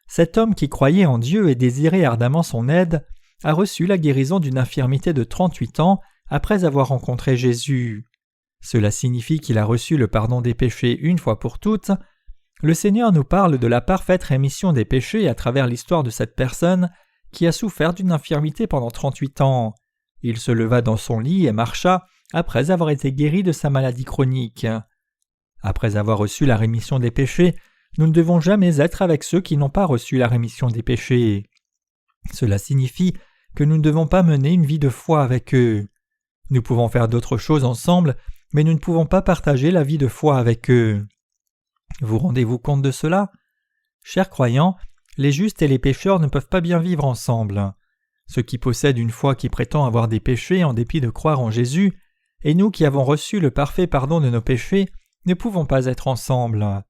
Cet homme qui croyait en Dieu et désirait ardemment son aide a reçu la guérison d'une infirmité de 38 ans après avoir rencontré Jésus. Cela signifie qu'il a reçu le pardon des péchés une fois pour toutes. Le Seigneur nous parle de la parfaite rémission des péchés à travers l'histoire de cette personne qui a souffert d'une infirmité pendant 38 ans. Il se leva dans son lit et marcha après avoir été guéri de sa maladie chronique. Après avoir reçu la rémission des péchés, nous ne devons jamais être avec ceux qui n'ont pas reçu la rémission des péchés. Cela signifie que nous ne devons pas mener une vie de foi avec eux. Nous pouvons faire d'autres choses ensemble, mais nous ne pouvons pas partager la vie de foi avec eux. Vous rendez-vous compte de cela? Chers croyants, les justes et les pécheurs ne peuvent pas bien vivre ensemble. Ceux qui possèdent une foi qui prétend avoir des péchés en dépit de croire en Jésus, et nous qui avons reçu le parfait pardon de nos péchés, ne pouvons pas être ensemble.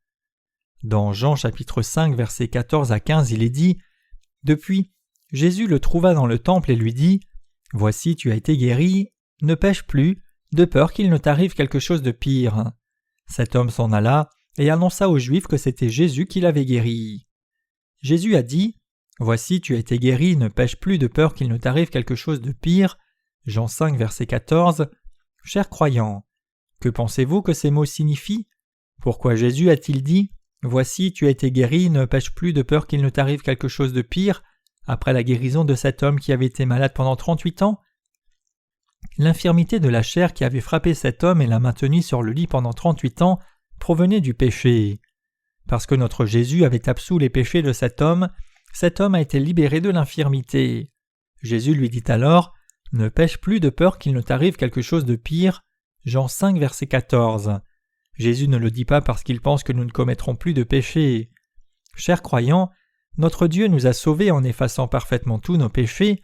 Dans Jean chapitre 5 versets 14 à 15, il est dit « Depuis, Jésus le trouva dans le temple et lui dit « Voici tu as été guéri, ne pêche plus, de peur qu'il ne t'arrive quelque chose de pire. » Cet homme s'en alla et annonça aux Juifs que c'était Jésus qui l'avait guéri. Jésus a dit « Voici tu as été guéri, ne pêche plus de peur qu'il ne t'arrive quelque chose de pire. » Jean 5 verset 14. Chers croyants, que pensez-vous que ces mots signifient? Pourquoi Jésus a-t-il dit « Voici tu as été guéri, ne pêche plus de peur qu'il ne t'arrive quelque chose de pire » après la guérison de cet homme qui avait été malade pendant 38 ans? L'infirmité de la chair qui avait frappé cet homme et l'a maintenu sur le lit pendant 38 ans provenait du péché. Parce que notre Jésus avait absous les péchés de cet homme a été libéré de l'infirmité. Jésus lui dit alors « Ne pêche plus de peur qu'il ne t'arrive quelque chose de pire » Jean 5 verset 14. Jésus ne le dit pas parce qu'il pense que nous ne commettrons plus de péchés. Chers croyants, notre Dieu nous a sauvés en effaçant parfaitement tous nos péchés.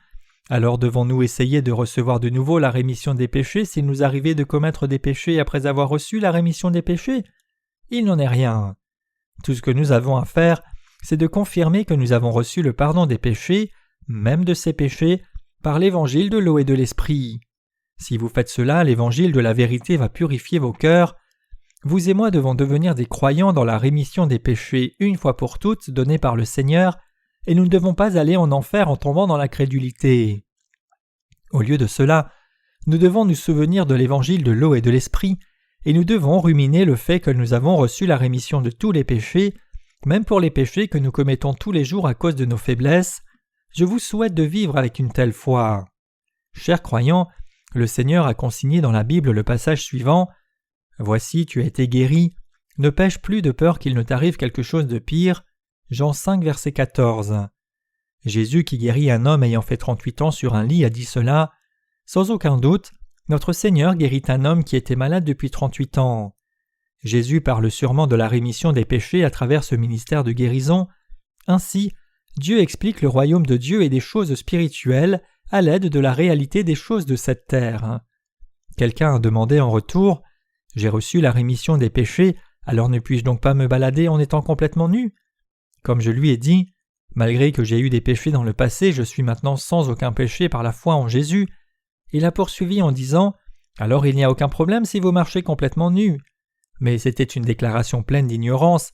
Alors devons-nous essayer de recevoir de nouveau la rémission des péchés s'il nous arrivait de commettre des péchés après avoir reçu la rémission des péchés? Il n'en est rien. Tout ce que nous avons à faire, c'est de confirmer que nous avons reçu le pardon des péchés, même de ces péchés, par l'évangile de l'eau et de l'esprit. Si vous faites cela, l'évangile de la vérité va purifier vos cœurs. Vous et moi devons devenir des croyants dans la rémission des péchés une fois pour toutes donnée par le Seigneur, et nous ne devons pas aller en enfer en tombant dans la crédulité. Au lieu de cela, nous devons nous souvenir de l'évangile de l'eau et de l'esprit, et nous devons ruminer le fait que nous avons reçu la rémission de tous les péchés, même pour les péchés que nous commettons tous les jours à cause de nos faiblesses. Je vous souhaite de vivre avec une telle foi. Chers croyants, le Seigneur a consigné dans la Bible le passage suivant « Voici tu as été guéri, ne pêche plus de peur qu'il ne t'arrive quelque chose de pire. » Jean 5 verset 14. Jésus qui guérit un homme ayant fait 38 ans sur un lit a dit cela. Sans aucun doute, notre Seigneur guérit un homme qui était malade depuis 38 ans. Jésus parle sûrement de la rémission des péchés à travers ce ministère de guérison. Ainsi, Dieu explique le royaume de Dieu et des choses spirituelles à l'aide de la réalité des choses de cette terre. Quelqu'un a demandé en retour « J'ai reçu la rémission des péchés, alors ne puis-je donc pas me balader en étant complètement nu ?» Comme je lui ai dit, malgré que j'ai eu des péchés dans le passé, je suis maintenant sans aucun péché par la foi en Jésus. Il a poursuivi en disant « Alors il n'y a aucun problème si vous marchez complètement nu. » Mais c'était une déclaration pleine d'ignorance.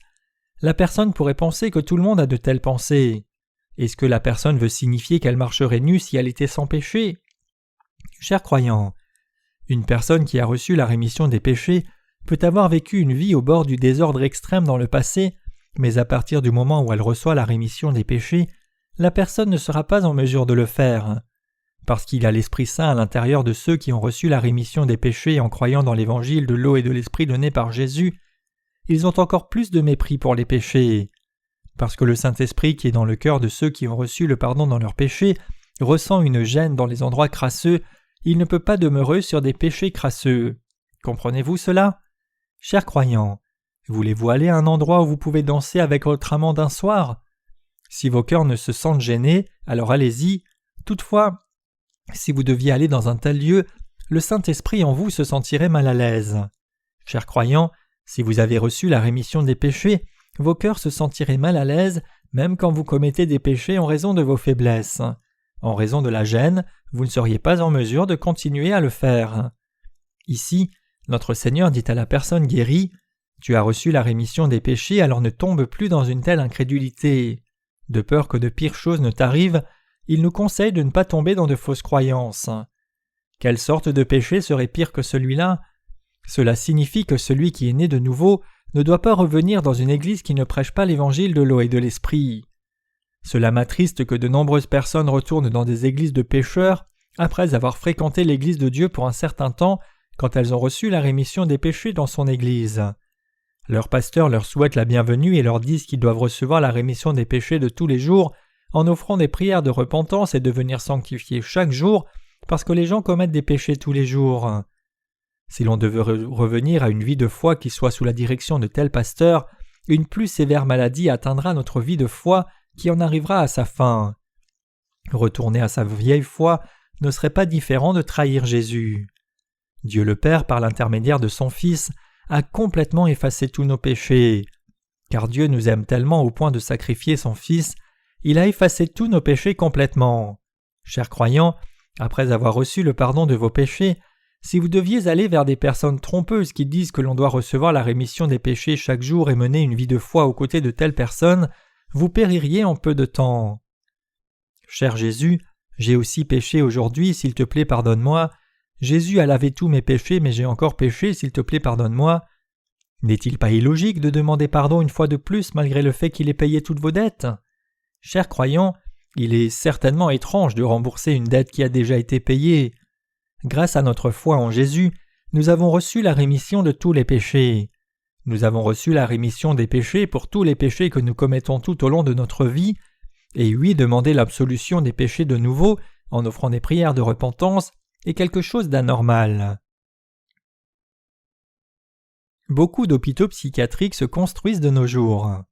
La personne pourrait penser que tout le monde a de telles pensées. Est-ce que la personne veut signifier qu'elle marcherait nue si elle était sans péché? Chers croyants, une personne qui a reçu la rémission des péchés peut avoir vécu une vie au bord du désordre extrême dans le passé, mais à partir du moment où elle reçoit la rémission des péchés, la personne ne sera pas en mesure de le faire. Parce qu'il y a l'Esprit Saint à l'intérieur de ceux qui ont reçu la rémission des péchés en croyant dans l'évangile de l'eau et de l'Esprit donné par Jésus, ils ont encore plus de mépris pour les péchés. Parce que le Saint-Esprit qui est dans le cœur de ceux qui ont reçu le pardon dans leurs péchés ressent une gêne dans les endroits crasseux, il ne peut pas demeurer sur des péchés crasseux. Comprenez-vous cela? Chers croyants, voulez-vous aller à un endroit où vous pouvez danser avec votre amant d'un soir? Si vos cœurs ne se sentent gênés, alors allez-y. Toutefois, Si vous deviez aller dans un tel lieu, le Saint-Esprit en vous se sentirait mal à l'aise. Chers croyants, si vous avez reçu la rémission des péchés, vos cœurs se sentiraient mal à l'aise même quand vous commettez des péchés en raison de vos faiblesses. En raison de la gêne, vous ne seriez pas en mesure de continuer à le faire. Ici, notre Seigneur dit à la personne guérie « Tu as reçu la rémission des péchés, alors ne tombe plus dans une telle incrédulité. » De peur que de pires choses ne t'arrivent, il nous conseille de ne pas tomber dans de fausses croyances. Quelle sorte de péché serait pire que celui-là ? Cela signifie que celui qui est né de nouveau ne doit pas revenir dans une église qui ne prêche pas l'évangile de l'eau et de l'esprit. Cela m'attriste que de nombreuses personnes retournent dans des églises de pécheurs après avoir fréquenté l'église de Dieu pour un certain temps quand elles ont reçu la rémission des péchés dans son église. Leur pasteur leur souhaite la bienvenue et leur disent qu'ils doivent recevoir la rémission des péchés de tous les jours en offrant des prières de repentance et devenir sanctifiés chaque jour parce que les gens commettent des péchés tous les jours. Si l'on devait revenir à une vie de foi qui soit sous la direction de tel pasteur, une plus sévère maladie atteindra notre vie de foi qui en arrivera à sa fin. Retourner à sa vieille foi ne serait pas différent de trahir Jésus. Dieu le Père, par l'intermédiaire de son Fils, a complètement effacé tous nos péchés. Car Dieu nous aime tellement au point de sacrifier son Fils, il a effacé tous nos péchés complètement. Chers croyants, après avoir reçu le pardon de vos péchés, si vous deviez aller vers des personnes trompeuses qui disent que l'on doit recevoir la rémission des péchés chaque jour et mener une vie de foi aux côtés de telles personnes, vous péririez en peu de temps. Cher Jésus, j'ai aussi péché aujourd'hui, s'il te plaît pardonne-moi. Jésus a lavé tous mes péchés, mais j'ai encore péché, s'il te plaît pardonne-moi. N'est-il pas illogique de demander pardon une fois de plus malgré le fait qu'il ait payé toutes vos dettes ? Chers croyants, il est certainement étrange de rembourser une dette qui a déjà été payée. Grâce à notre foi en Jésus, nous avons reçu la rémission de tous les péchés. Nous avons reçu la rémission des péchés pour tous les péchés que nous commettons tout au long de notre vie, et oui, demander l'absolution des péchés de nouveau en offrant des prières de repentance est quelque chose d'anormal. Beaucoup d'hôpitaux psychiatriques se construisent de nos jours.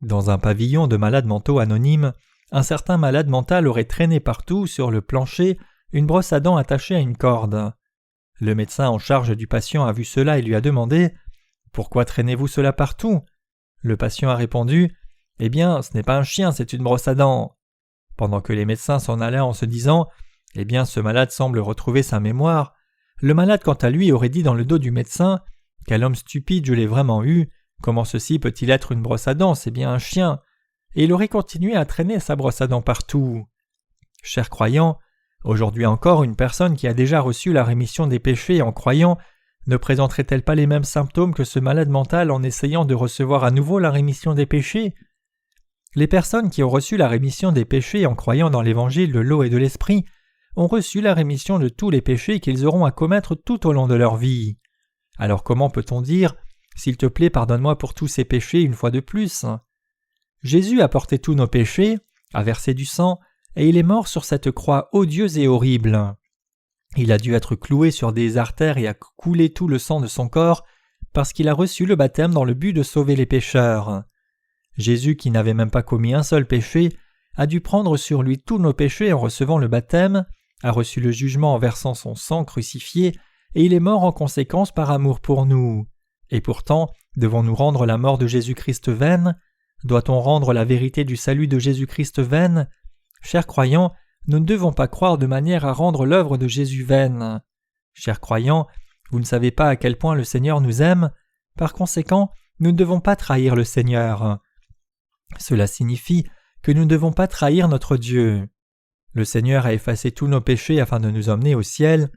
Dans un pavillon de malades mentaux anonymes, un certain malade mental aurait traîné partout, sur le plancher, une brosse à dents attachée à une corde. Le médecin en charge du patient a vu cela et lui a demandé « Pourquoi traînez-vous cela partout ?» Le patient a répondu « Eh bien, ce n'est pas un chien, c'est une brosse à dents. » Pendant que les médecins s'en allaient en se disant « Eh bien, ce malade semble retrouver sa mémoire », le malade quant à lui aurait dit dans le dos du médecin « Quel homme stupide, je l'ai vraiment eu. Comment ceci peut-il être une brosse à dents, c'est bien un chien ?» Et il aurait continué à traîner sa brosse à dents partout. Chers croyants, aujourd'hui encore, une personne qui a déjà reçu la rémission des péchés en croyant ne présenterait-elle pas les mêmes symptômes que ce malade mental en essayant de recevoir à nouveau la rémission des péchés ? Les personnes qui ont reçu la rémission des péchés en croyant dans l'évangile de l'eau et de l'esprit ont reçu la rémission de tous les péchés qu'ils auront à commettre tout au long de leur vie. Alors comment peut-on dire « S'il te plaît, pardonne-moi pour tous ces péchés une fois de plus ?» Jésus a porté tous nos péchés, a versé du sang, et il est mort sur cette croix odieuse et horrible. Il a dû être cloué sur des artères et a coulé tout le sang de son corps parce qu'il a reçu le baptême dans le but de sauver les pécheurs. Jésus, qui n'avait même pas commis un seul péché, a dû prendre sur lui tous nos péchés en recevant le baptême, a reçu le jugement en versant son sang crucifié, et il est mort en conséquence par amour pour nous. Et pourtant, devons-nous rendre la mort de Jésus-Christ vaine ? Doit-on rendre la vérité du salut de Jésus-Christ vaine ? Chers croyants, nous ne devons pas croire de manière à rendre l'œuvre de Jésus vaine. Chers croyants, vous ne savez pas à quel point le Seigneur nous aime, par conséquent, nous ne devons pas trahir le Seigneur. Cela signifie que nous ne devons pas trahir notre Dieu. Le Seigneur a effacé tous nos péchés afin de nous emmener au ciel.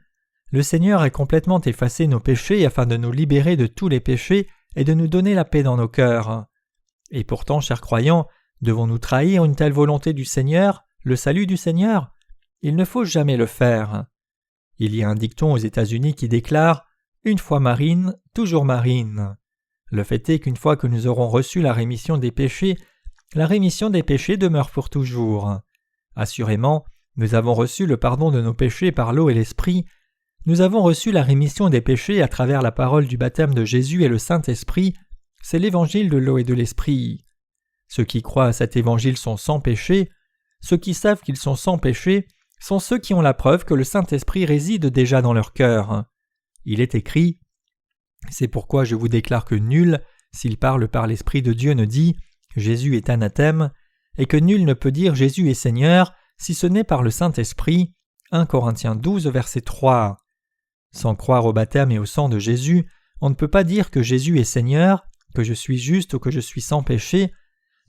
Le Seigneur a complètement effacé nos péchés afin de nous libérer de tous les péchés et de nous donner la paix dans nos cœurs. Et pourtant, chers croyants, devons-nous trahir une telle volonté du Seigneur, le salut du Seigneur ? Il ne faut jamais le faire. Il y a un dicton aux États-Unis qui déclare « Une fois marine, toujours marine ». Le fait est qu'une fois que nous aurons reçu la rémission des péchés demeure pour toujours. Assurément, nous avons reçu le pardon de nos péchés par l'eau et l'Esprit. Nous avons reçu la rémission des péchés à travers la parole du baptême de Jésus et le Saint-Esprit. C'est l'évangile de l'eau et de l'Esprit. Ceux qui croient à cet évangile sont sans péché. Ceux qui savent qu'ils sont sans péché sont ceux qui ont la preuve que le Saint-Esprit réside déjà dans leur cœur. Il est écrit « C'est pourquoi je vous déclare que nul, s'il parle par l'Esprit de Dieu, ne dit « Jésus est anathème » et que nul ne peut dire « Jésus est Seigneur » si ce n'est par le Saint-Esprit. 1 Corinthiens 12, verset 3. Sans croire au baptême et au sang de Jésus, on ne peut pas dire que Jésus est Seigneur, que je suis juste ou que je suis sans péché.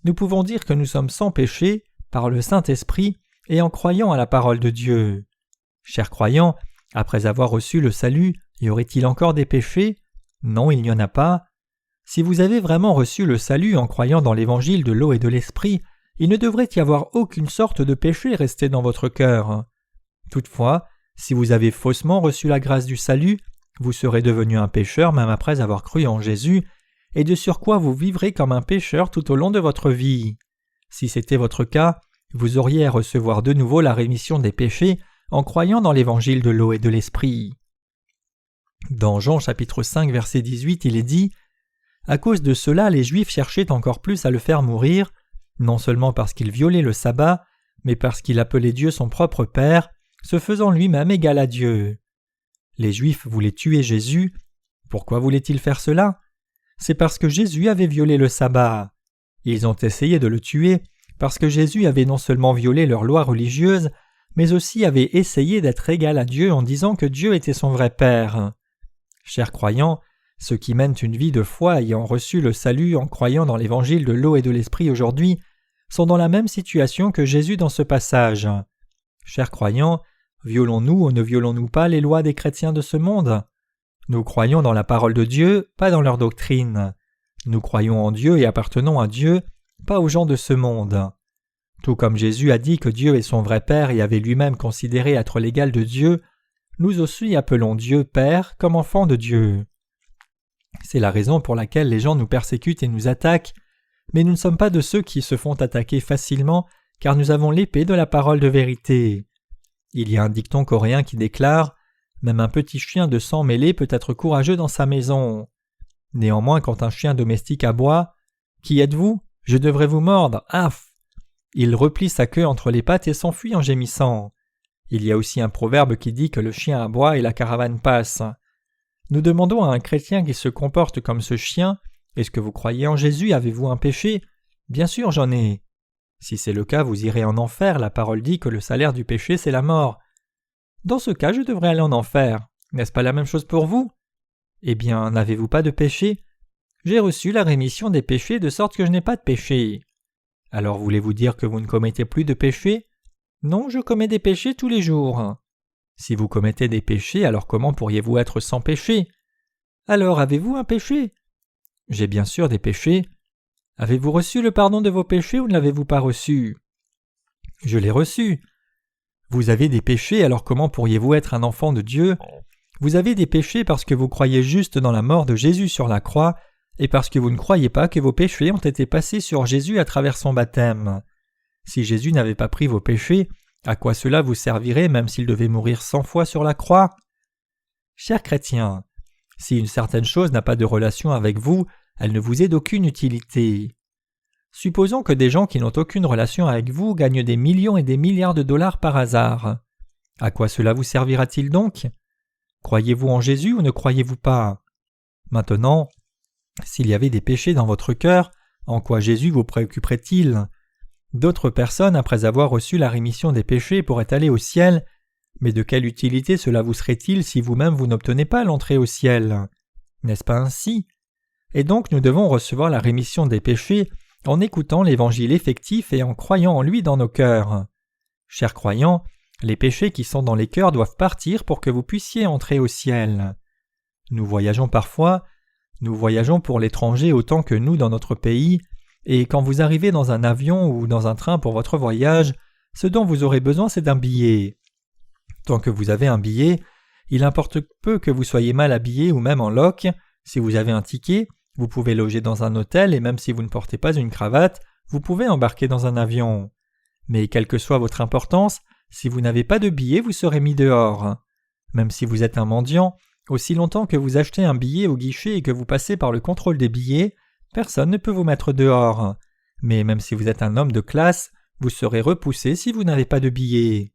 Nous pouvons dire que nous sommes sans péché par le Saint-Esprit et en croyant à la parole de Dieu. Chers croyants, après avoir reçu le salut, y aurait-il encore des péchés? Non, il n'y en a pas. Si vous avez vraiment reçu le salut en croyant dans l'évangile de l'eau et de l'esprit, il ne devrait y avoir aucune sorte de péché resté dans votre cœur. Toutefois, si vous avez faussement reçu la grâce du salut, vous serez devenu un pécheur même après avoir cru en Jésus, et de surcroît vous vivrez comme un pécheur tout au long de votre vie. Si c'était votre cas, vous auriez à recevoir de nouveau la rémission des péchés en croyant dans l'évangile de l'eau et de l'esprit. Dans Jean chapitre 5 verset 18, il est dit « À cause de cela, les Juifs cherchaient encore plus à le faire mourir, non seulement parce qu'il violait le sabbat, mais parce qu'il appelait Dieu son propre Père, se faisant lui-même égal à Dieu. » Les Juifs voulaient tuer Jésus. Pourquoi voulaient-ils faire cela? C'est parce que Jésus avait violé le sabbat. Ils ont essayé de le tuer parce que Jésus avait non seulement violé leur loi religieuse, mais aussi avait essayé d'être égal à Dieu en disant que Dieu était son vrai Père. Chers croyants, ceux qui mènent une vie de foi ayant reçu le salut en croyant dans l'évangile de l'eau et de l'esprit aujourd'hui, sont dans la même situation que Jésus dans ce passage. Chers croyants, violons-nous ou ne violons-nous pas les lois des chrétiens de ce monde? Nous croyons dans la parole de Dieu, pas dans leur doctrine. Nous croyons en Dieu et appartenons à Dieu, pas aux gens de ce monde. Tout comme Jésus a dit que Dieu est son vrai Père et avait lui-même considéré être l'égal de Dieu, nous aussi appelons Dieu Père comme enfant de Dieu. C'est la raison pour laquelle les gens nous persécutent et nous attaquent, mais nous ne sommes pas de ceux qui se font attaquer facilement car nous avons l'épée de la parole de vérité. Il y a un dicton coréen qui déclare « Même un petit chien de sang mêlé peut être courageux dans sa maison. » Néanmoins, quand un chien domestique aboie, « Qui êtes-vous? Je devrais vous mordre, af !» Il replie sa queue entre les pattes et s'enfuit en gémissant. Il y a aussi un proverbe qui dit que le chien aboie et la caravane passe. Nous demandons à un chrétien qui se comporte comme ce chien « Est-ce que vous croyez en Jésus? Avez-vous un péché? » Bien sûr, j'en ai. Si c'est le cas, vous irez en enfer, la parole dit que le salaire du péché c'est la mort. Dans ce cas, je devrais aller en enfer. N'est-ce pas la même chose pour vous? Eh bien, n'avez-vous pas de péché? J'ai reçu la rémission des péchés de sorte que je n'ai pas de péché. Alors voulez-vous dire que vous ne commettez plus de péchés? Non, je commets des péchés tous les jours. Si vous commettez des péchés, alors comment pourriez-vous être sans péché? Alors avez-vous un péché? J'ai bien sûr des péchés. Avez-vous reçu le pardon de vos péchés ou ne l'avez-vous pas reçu? Je l'ai reçu. Vous avez des péchés, alors comment pourriez-vous être un enfant de Dieu? Vous avez des péchés parce que vous croyez juste dans la mort de Jésus sur la croix et parce que vous ne croyez pas que vos péchés ont été passés sur Jésus à travers son baptême. Si Jésus n'avait pas pris vos péchés, à quoi cela vous servirait même s'il devait mourir 100 fois sur la croix? Chers chrétiens, si une certaine chose n'a pas de relation avec vous, elle ne vous est d'aucune utilité. Supposons que des gens qui n'ont aucune relation avec vous gagnent des millions et des milliards de dollars par hasard. À quoi cela vous servira-t-il donc? Croyez-vous en Jésus ou ne croyez-vous pas? Maintenant, s'il y avait des péchés dans votre cœur, en quoi Jésus vous préoccuperait-il? D'autres personnes, après avoir reçu la rémission des péchés, pourraient aller au ciel, mais de quelle utilité cela vous serait-il si vous-même vous n'obtenez pas l'entrée au ciel? N'est-ce pas ainsi? Et donc nous devons recevoir la rémission des péchés en écoutant l'évangile effectif et en croyant en lui dans nos cœurs. Chers croyants, les péchés qui sont dans les cœurs doivent partir pour que vous puissiez entrer au ciel. Nous voyageons parfois, nous voyageons pour l'étranger autant que nous dans notre pays, et quand vous arrivez dans un avion ou dans un train pour votre voyage, ce dont vous aurez besoin c'est d'un billet. Tant que vous avez un billet, il importe peu que vous soyez mal habillé ou même en loques, si vous avez un ticket, vous pouvez loger dans un hôtel et même si vous ne portez pas une cravate, vous pouvez embarquer dans un avion. Mais quelle que soit votre importance, si vous n'avez pas de billet, vous serez mis dehors. Même si vous êtes un mendiant, aussi longtemps que vous achetez un billet au guichet et que vous passez par le contrôle des billets, personne ne peut vous mettre dehors. Mais même si vous êtes un homme de classe, vous serez repoussé si vous n'avez pas de billet.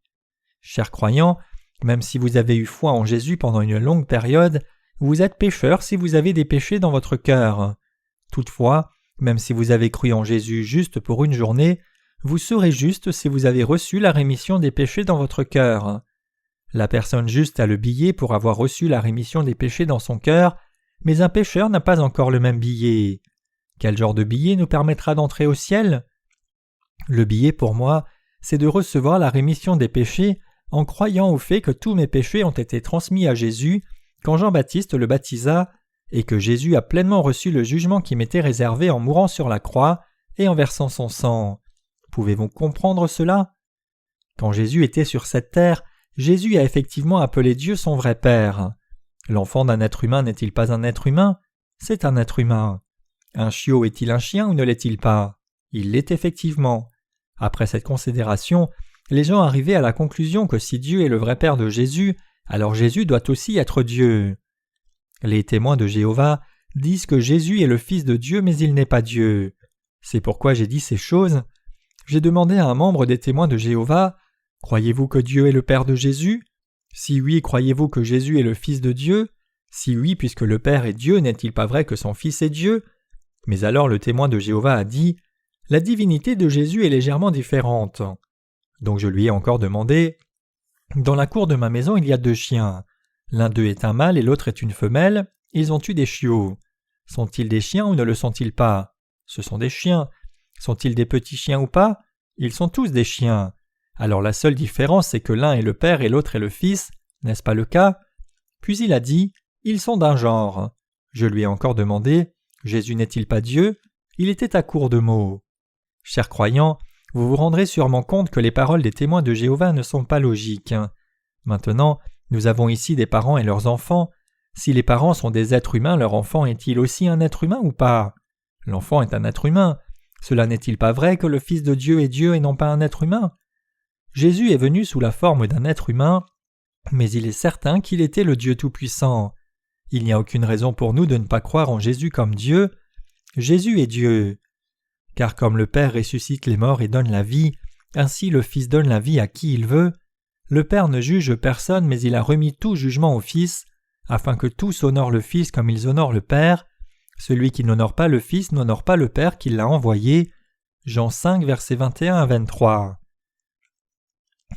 Chers croyants, même si vous avez eu foi en Jésus pendant une longue période, vous êtes pécheurs si vous avez des péchés dans votre cœur. Toutefois, même si vous avez cru en Jésus juste pour une journée, vous serez juste si vous avez reçu la rémission des péchés dans votre cœur. La personne juste a le billet pour avoir reçu la rémission des péchés dans son cœur, mais un pécheur n'a pas encore le même billet. Quel genre de billet nous permettra d'entrer au ciel ? Le billet pour moi, c'est de recevoir la rémission des péchés en croyant au fait que tous mes péchés ont été transmis à Jésus quand Jean-Baptiste le baptisa et que Jésus a pleinement reçu le jugement qui m'était réservé en mourant sur la croix et en versant son sang. Pouvez-vous comprendre cela ? Quand Jésus était sur cette terre, Jésus a effectivement appelé Dieu son vrai Père. L'enfant d'un être humain n'est-il pas un être humain ? C'est un être humain. Un chiot est-il un chien ou ne l'est-il pas ? Il l'est effectivement. Après cette considération, les gens arrivaient à la conclusion que si Dieu est le vrai Père de Jésus, alors Jésus doit aussi être Dieu. Les témoins de Jéhovah disent que Jésus est le Fils de Dieu, mais il n'est pas Dieu. C'est pourquoi j'ai dit ces choses. J'ai demandé à un membre des témoins de Jéhovah, « Croyez-vous que Dieu est le Père de Jésus ? Si oui, croyez-vous que Jésus est le Fils de Dieu ? Si oui, puisque le Père est Dieu, n'est-il pas vrai que son Fils est Dieu ?» Mais alors le témoin de Jéhovah a dit, « La divinité de Jésus est légèrement différente. » Donc je lui ai encore demandé, « Dans la cour de ma maison, il y a 2 chiens. L'un d'eux est un mâle et l'autre est une femelle. Ils ont eu des chiots. Sont-ils des chiens ou ne le sont-ils pas ? Ce sont des chiens. Sont-ils des petits chiens ou pas ? Ils sont tous des chiens. Alors la seule différence, c'est que l'un est le Père et l'autre est le Fils. N'est-ce pas le cas ? Puis il a dit, « Ils sont d'un genre. » Je lui ai encore demandé, « Jésus n'est-il pas Dieu ? » Il était à court de mots. Chers croyants, vous vous rendrez sûrement compte que les paroles des témoins de Jéhovah ne sont pas logiques. Maintenant, nous avons ici des parents et leurs enfants. Si les parents sont des êtres humains, leur enfant est-il aussi un être humain ou pas ? L'enfant est un être humain. Cela n'est-il pas vrai que le Fils de Dieu est Dieu et non pas un être humain ? Jésus est venu sous la forme d'un être humain, mais il est certain qu'il était le Dieu Tout-Puissant. Il n'y a aucune raison pour nous de ne pas croire en Jésus comme Dieu. Jésus est Dieu. Car comme le Père ressuscite les morts et donne la vie, ainsi le Fils donne la vie à qui il veut. Le Père ne juge personne, mais il a remis tout jugement au Fils, afin que tous honorent le Fils comme ils honorent le Père. Celui qui n'honore pas le Fils n'honore pas le Père qui l'a envoyé. Jean 5, versets 21 à 23.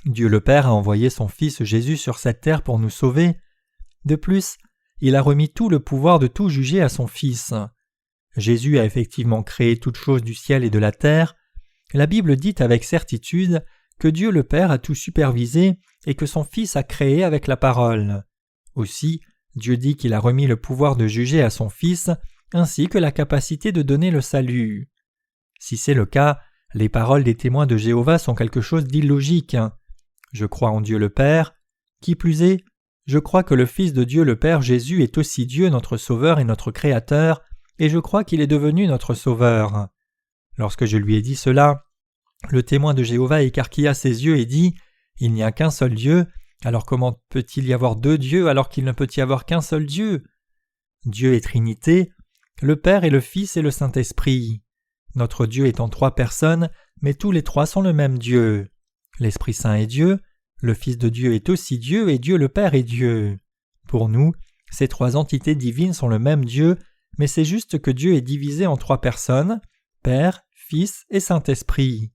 Dieu le Père a envoyé son Fils Jésus sur cette terre pour nous sauver. De plus, il a remis tout le pouvoir de tout juger à son Fils. Jésus a effectivement créé toutes choses du ciel et de la terre. La Bible dit avec certitude que Dieu le Père a tout supervisé et que son Fils a créé avec la parole. Aussi, Dieu dit qu'il a remis le pouvoir de juger à son Fils, ainsi que la capacité de donner le salut. Si c'est le cas, les paroles des témoins de Jéhovah sont quelque chose d'illogique. Je crois en Dieu le Père. Qui plus est, je crois que le Fils de Dieu le Père Jésus est aussi Dieu notre Sauveur et notre Créateur, et je crois qu'il est devenu notre Sauveur. Lorsque je lui ai dit cela, le témoin de Jéhovah écarquilla ses yeux et dit « Il n'y a qu'un seul Dieu, alors comment peut-il y avoir 2 dieux alors qu'il ne peut y avoir qu'un seul Dieu ? Dieu est Trinité, le Père et le Fils et le Saint-Esprit. Notre Dieu est en 3 personnes, mais tous les 3 sont le même Dieu. L'Esprit Saint est Dieu, le Fils de Dieu est aussi Dieu et Dieu le Père est Dieu. Pour nous, ces 3 entités divines sont le même Dieu, mais c'est juste que Dieu est divisé en 3 personnes, Père, Fils et Saint-Esprit.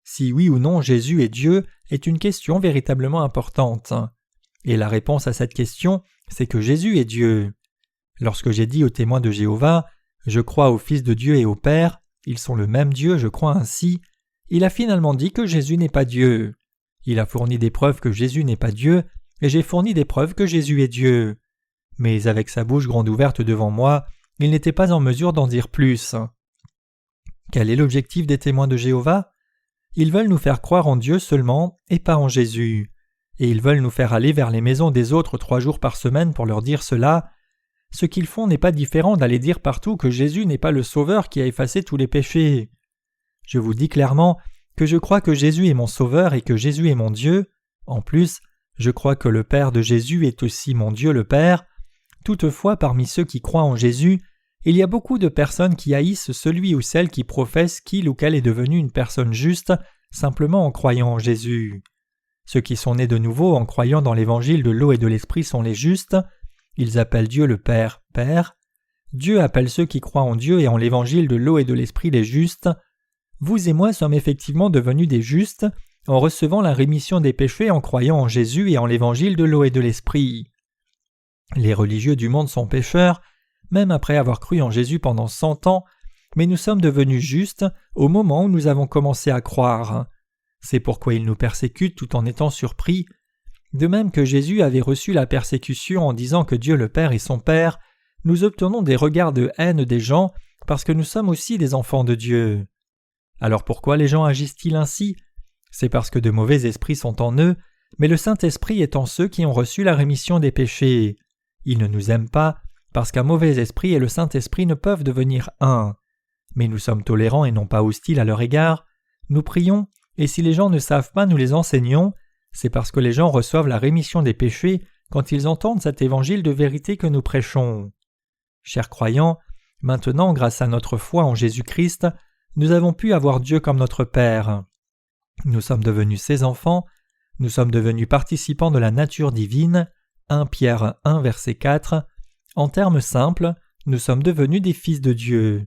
Si oui ou non Jésus est Dieu est une question véritablement importante. Et la réponse à cette question, c'est que Jésus est Dieu. Lorsque j'ai dit aux témoins de Jéhovah, « Je crois au Fils de Dieu et au Père, ils sont le même Dieu, je crois ainsi », il a finalement dit que Jésus n'est pas Dieu. Il a fourni des preuves que Jésus n'est pas Dieu, et j'ai fourni des preuves que Jésus est Dieu. Mais avec sa bouche grande ouverte devant moi, il n'était pas en mesure d'en dire plus. Quel est l'objectif des témoins de Jéhovah ? Ils veulent nous faire croire en Dieu seulement et pas en Jésus. Et ils veulent nous faire aller vers les maisons des autres 3 jours par semaine pour leur dire cela. Ce qu'ils font n'est pas différent d'aller dire partout que Jésus n'est pas le Sauveur qui a effacé tous les péchés. Je vous dis clairement que je crois que Jésus est mon Sauveur et que Jésus est mon Dieu. En plus, je crois que le Père de Jésus est aussi mon Dieu le Père. Toutefois, parmi ceux qui croient en Jésus, il y a beaucoup de personnes qui haïssent celui ou celle qui professe qu'il ou qu'elle est devenu une personne juste simplement en croyant en Jésus. Ceux qui sont nés de nouveau en croyant dans l'évangile de l'eau et de l'esprit sont les justes. Ils appellent Dieu le Père, Père. Dieu appelle ceux qui croient en Dieu et en l'évangile de l'eau et de l'esprit les justes. Vous et moi sommes effectivement devenus des justes en recevant la rémission des péchés en croyant en Jésus et en l'évangile de l'eau et de l'esprit. Les religieux du monde sont pécheurs, même après avoir cru en Jésus pendant 100 ans, mais nous sommes devenus justes au moment où nous avons commencé à croire. C'est pourquoi ils nous persécutent tout en étant surpris. De même que Jésus avait reçu la persécution en disant que Dieu le Père est son Père, nous obtenons des regards de haine des gens parce que nous sommes aussi des enfants de Dieu. Alors pourquoi les gens agissent-ils ainsi ? C'est parce que de mauvais esprits sont en eux, mais le Saint-Esprit est en ceux qui ont reçu la rémission des péchés. Ils ne nous aiment pas parce qu'un mauvais esprit et le Saint-Esprit ne peuvent devenir un. Mais nous sommes tolérants et non pas hostiles à leur égard. Nous prions, et si les gens ne savent pas, nous les enseignons. C'est parce que les gens reçoivent la rémission des péchés quand ils entendent cet évangile de vérité que nous prêchons. Chers croyants, maintenant, grâce à notre foi en Jésus-Christ, nous avons pu avoir Dieu comme notre Père. Nous sommes devenus ses enfants, nous sommes devenus participants de la nature divine, 1 Pierre 1 verset 4. En termes simples, nous sommes devenus des fils de Dieu.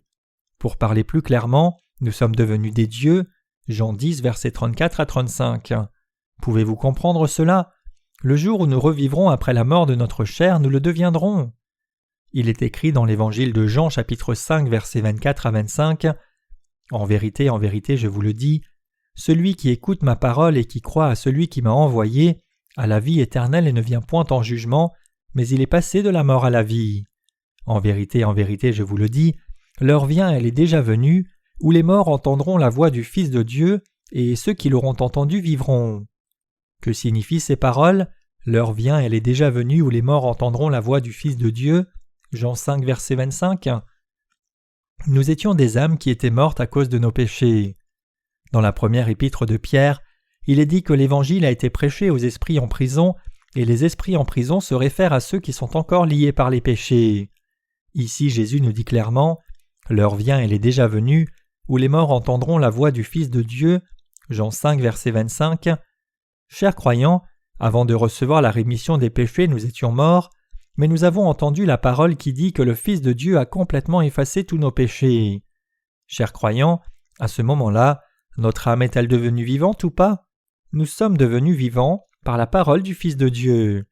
Pour parler plus clairement, nous sommes devenus des dieux, Jean 10 versets 34 à 35. Pouvez-vous comprendre cela ? Le jour où nous revivrons après la mort de notre chair, nous le deviendrons. Il est écrit dans l'évangile de Jean chapitre 5 versets 24 à 25. En vérité, je vous le dis, celui qui écoute ma parole et qui croit à celui qui m'a envoyé a la vie éternelle et ne vient point en jugement, mais il est passé de la mort à la vie. En vérité, je vous le dis, l'heure vient, elle est déjà venue, où les morts entendront la voix du Fils de Dieu, et ceux qui l'auront entendu vivront. Que signifient ces paroles ? L'heure vient, elle est déjà venue, où les morts entendront la voix du Fils de Dieu. Jean 5, verset 25. Nous étions des âmes qui étaient mortes à cause de nos péchés. Dans la première épître de Pierre, il est dit que l'Évangile a été prêché aux esprits en prison, et les esprits en prison se réfèrent à ceux qui sont encore liés par les péchés. Ici, Jésus nous dit clairement « L'heure vient, elle est déjà venue, où les morts entendront la voix du Fils de Dieu. » Jean 5, verset 25. Chers croyants, avant de recevoir la rémission des péchés, nous étions morts, mais nous avons entendu la parole qui dit que le Fils de Dieu a complètement effacé tous nos péchés. Chers croyants, à ce moment-là, notre âme est-elle devenue vivante ou pas ? Nous sommes devenus vivants par la parole du Fils de Dieu.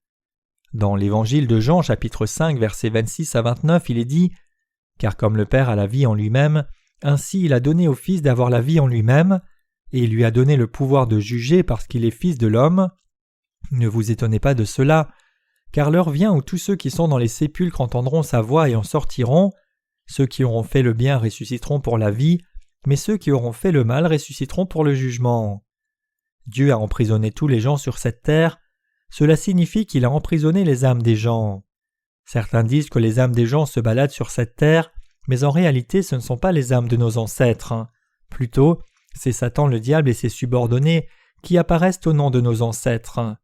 Dans l'évangile de Jean, chapitre 5, versets 26 à 29, il est dit « Car comme le Père a la vie en lui-même, ainsi il a donné au Fils d'avoir la vie en lui-même, et il lui a donné le pouvoir de juger parce qu'il est Fils de l'homme. Ne vous étonnez pas de cela, car l'heure vient où tous ceux qui sont dans les sépulcres entendront sa voix et en sortiront. Ceux qui auront fait le bien ressusciteront pour la vie, mais ceux qui auront fait le mal ressusciteront pour le jugement. Dieu a emprisonné tous les gens sur cette terre. Cela signifie qu'il a emprisonné les âmes des gens. Certains disent que les âmes des gens se baladent sur cette terre, mais en réalité ce ne sont pas les âmes de nos ancêtres. Plutôt, c'est Satan le diable et ses subordonnés qui apparaissent au nom de nos ancêtres.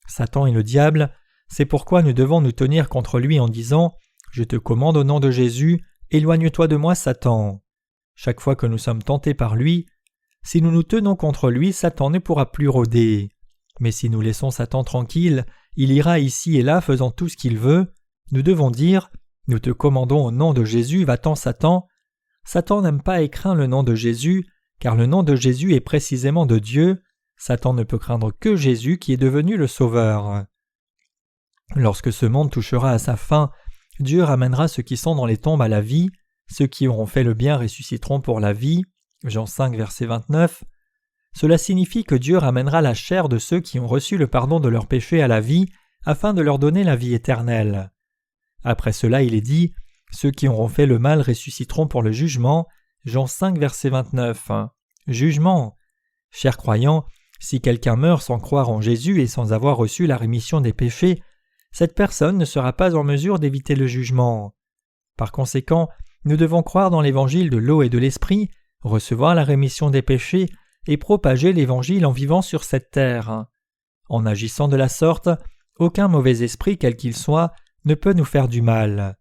Satan est le diable, c'est pourquoi nous devons nous tenir contre lui en disant « Je te commande au nom de Jésus, éloigne-toi de moi, Satan ». Chaque fois que nous sommes tentés par lui, si nous nous tenons contre lui, Satan ne pourra plus rôder. Mais si nous laissons Satan tranquille, il ira ici et là faisant tout ce qu'il veut. Nous devons dire « Nous te commandons au nom de Jésus, va-t'en Satan ». Satan n'aime pas et craint le nom de Jésus, car le nom de Jésus est précisément de Dieu. Satan ne peut craindre que Jésus qui est devenu le Sauveur. Lorsque ce monde touchera à sa fin, Dieu ramènera ceux qui sont dans les tombes à la vie. Ceux qui auront fait le bien ressusciteront pour la vie. Jean 5, verset 29. Cela signifie que Dieu ramènera la chair de ceux qui ont reçu le pardon de leurs péchés à la vie, afin de leur donner la vie éternelle. Après cela, il est dit « Ceux qui auront fait le mal ressusciteront pour le jugement » Jean 5, verset 29. Jugement. Chers croyants, si quelqu'un meurt sans croire en Jésus et sans avoir reçu la rémission des péchés, cette personne ne sera pas en mesure d'éviter le jugement. Par conséquent, nous devons croire dans l'évangile de l'eau et de l'esprit, recevoir la rémission des péchés et propager l'évangile en vivant sur cette terre. En agissant de la sorte, aucun mauvais esprit, quel qu'il soit, ne peut nous faire du mal.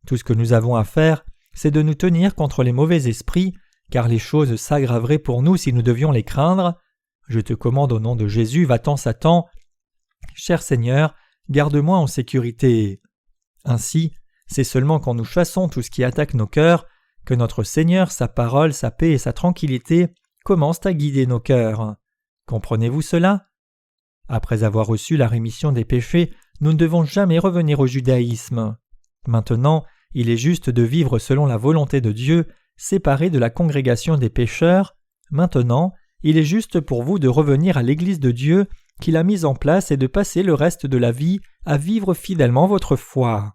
Tout ce que nous avons à faire, c'est de nous tenir contre les mauvais esprits, car les choses s'aggraveraient pour nous si nous devions les craindre. Je te commande au nom de Jésus, va-t'en Satan. Cher Seigneur, garde-moi en sécurité. » Ainsi, c'est seulement quand nous chassons tout ce qui attaque nos cœurs que notre Seigneur, sa parole, sa paix et sa tranquillité commencent à guider nos cœurs. Comprenez-vous cela? Après avoir reçu la rémission des péchés, nous ne devons jamais revenir au judaïsme. Maintenant, il est juste de vivre selon la volonté de Dieu, séparé de la congrégation des pécheurs. Maintenant, il est juste pour vous de revenir à l'Église de Dieu qu'il a mise en place et de passer le reste de la vie à vivre fidèlement votre foi.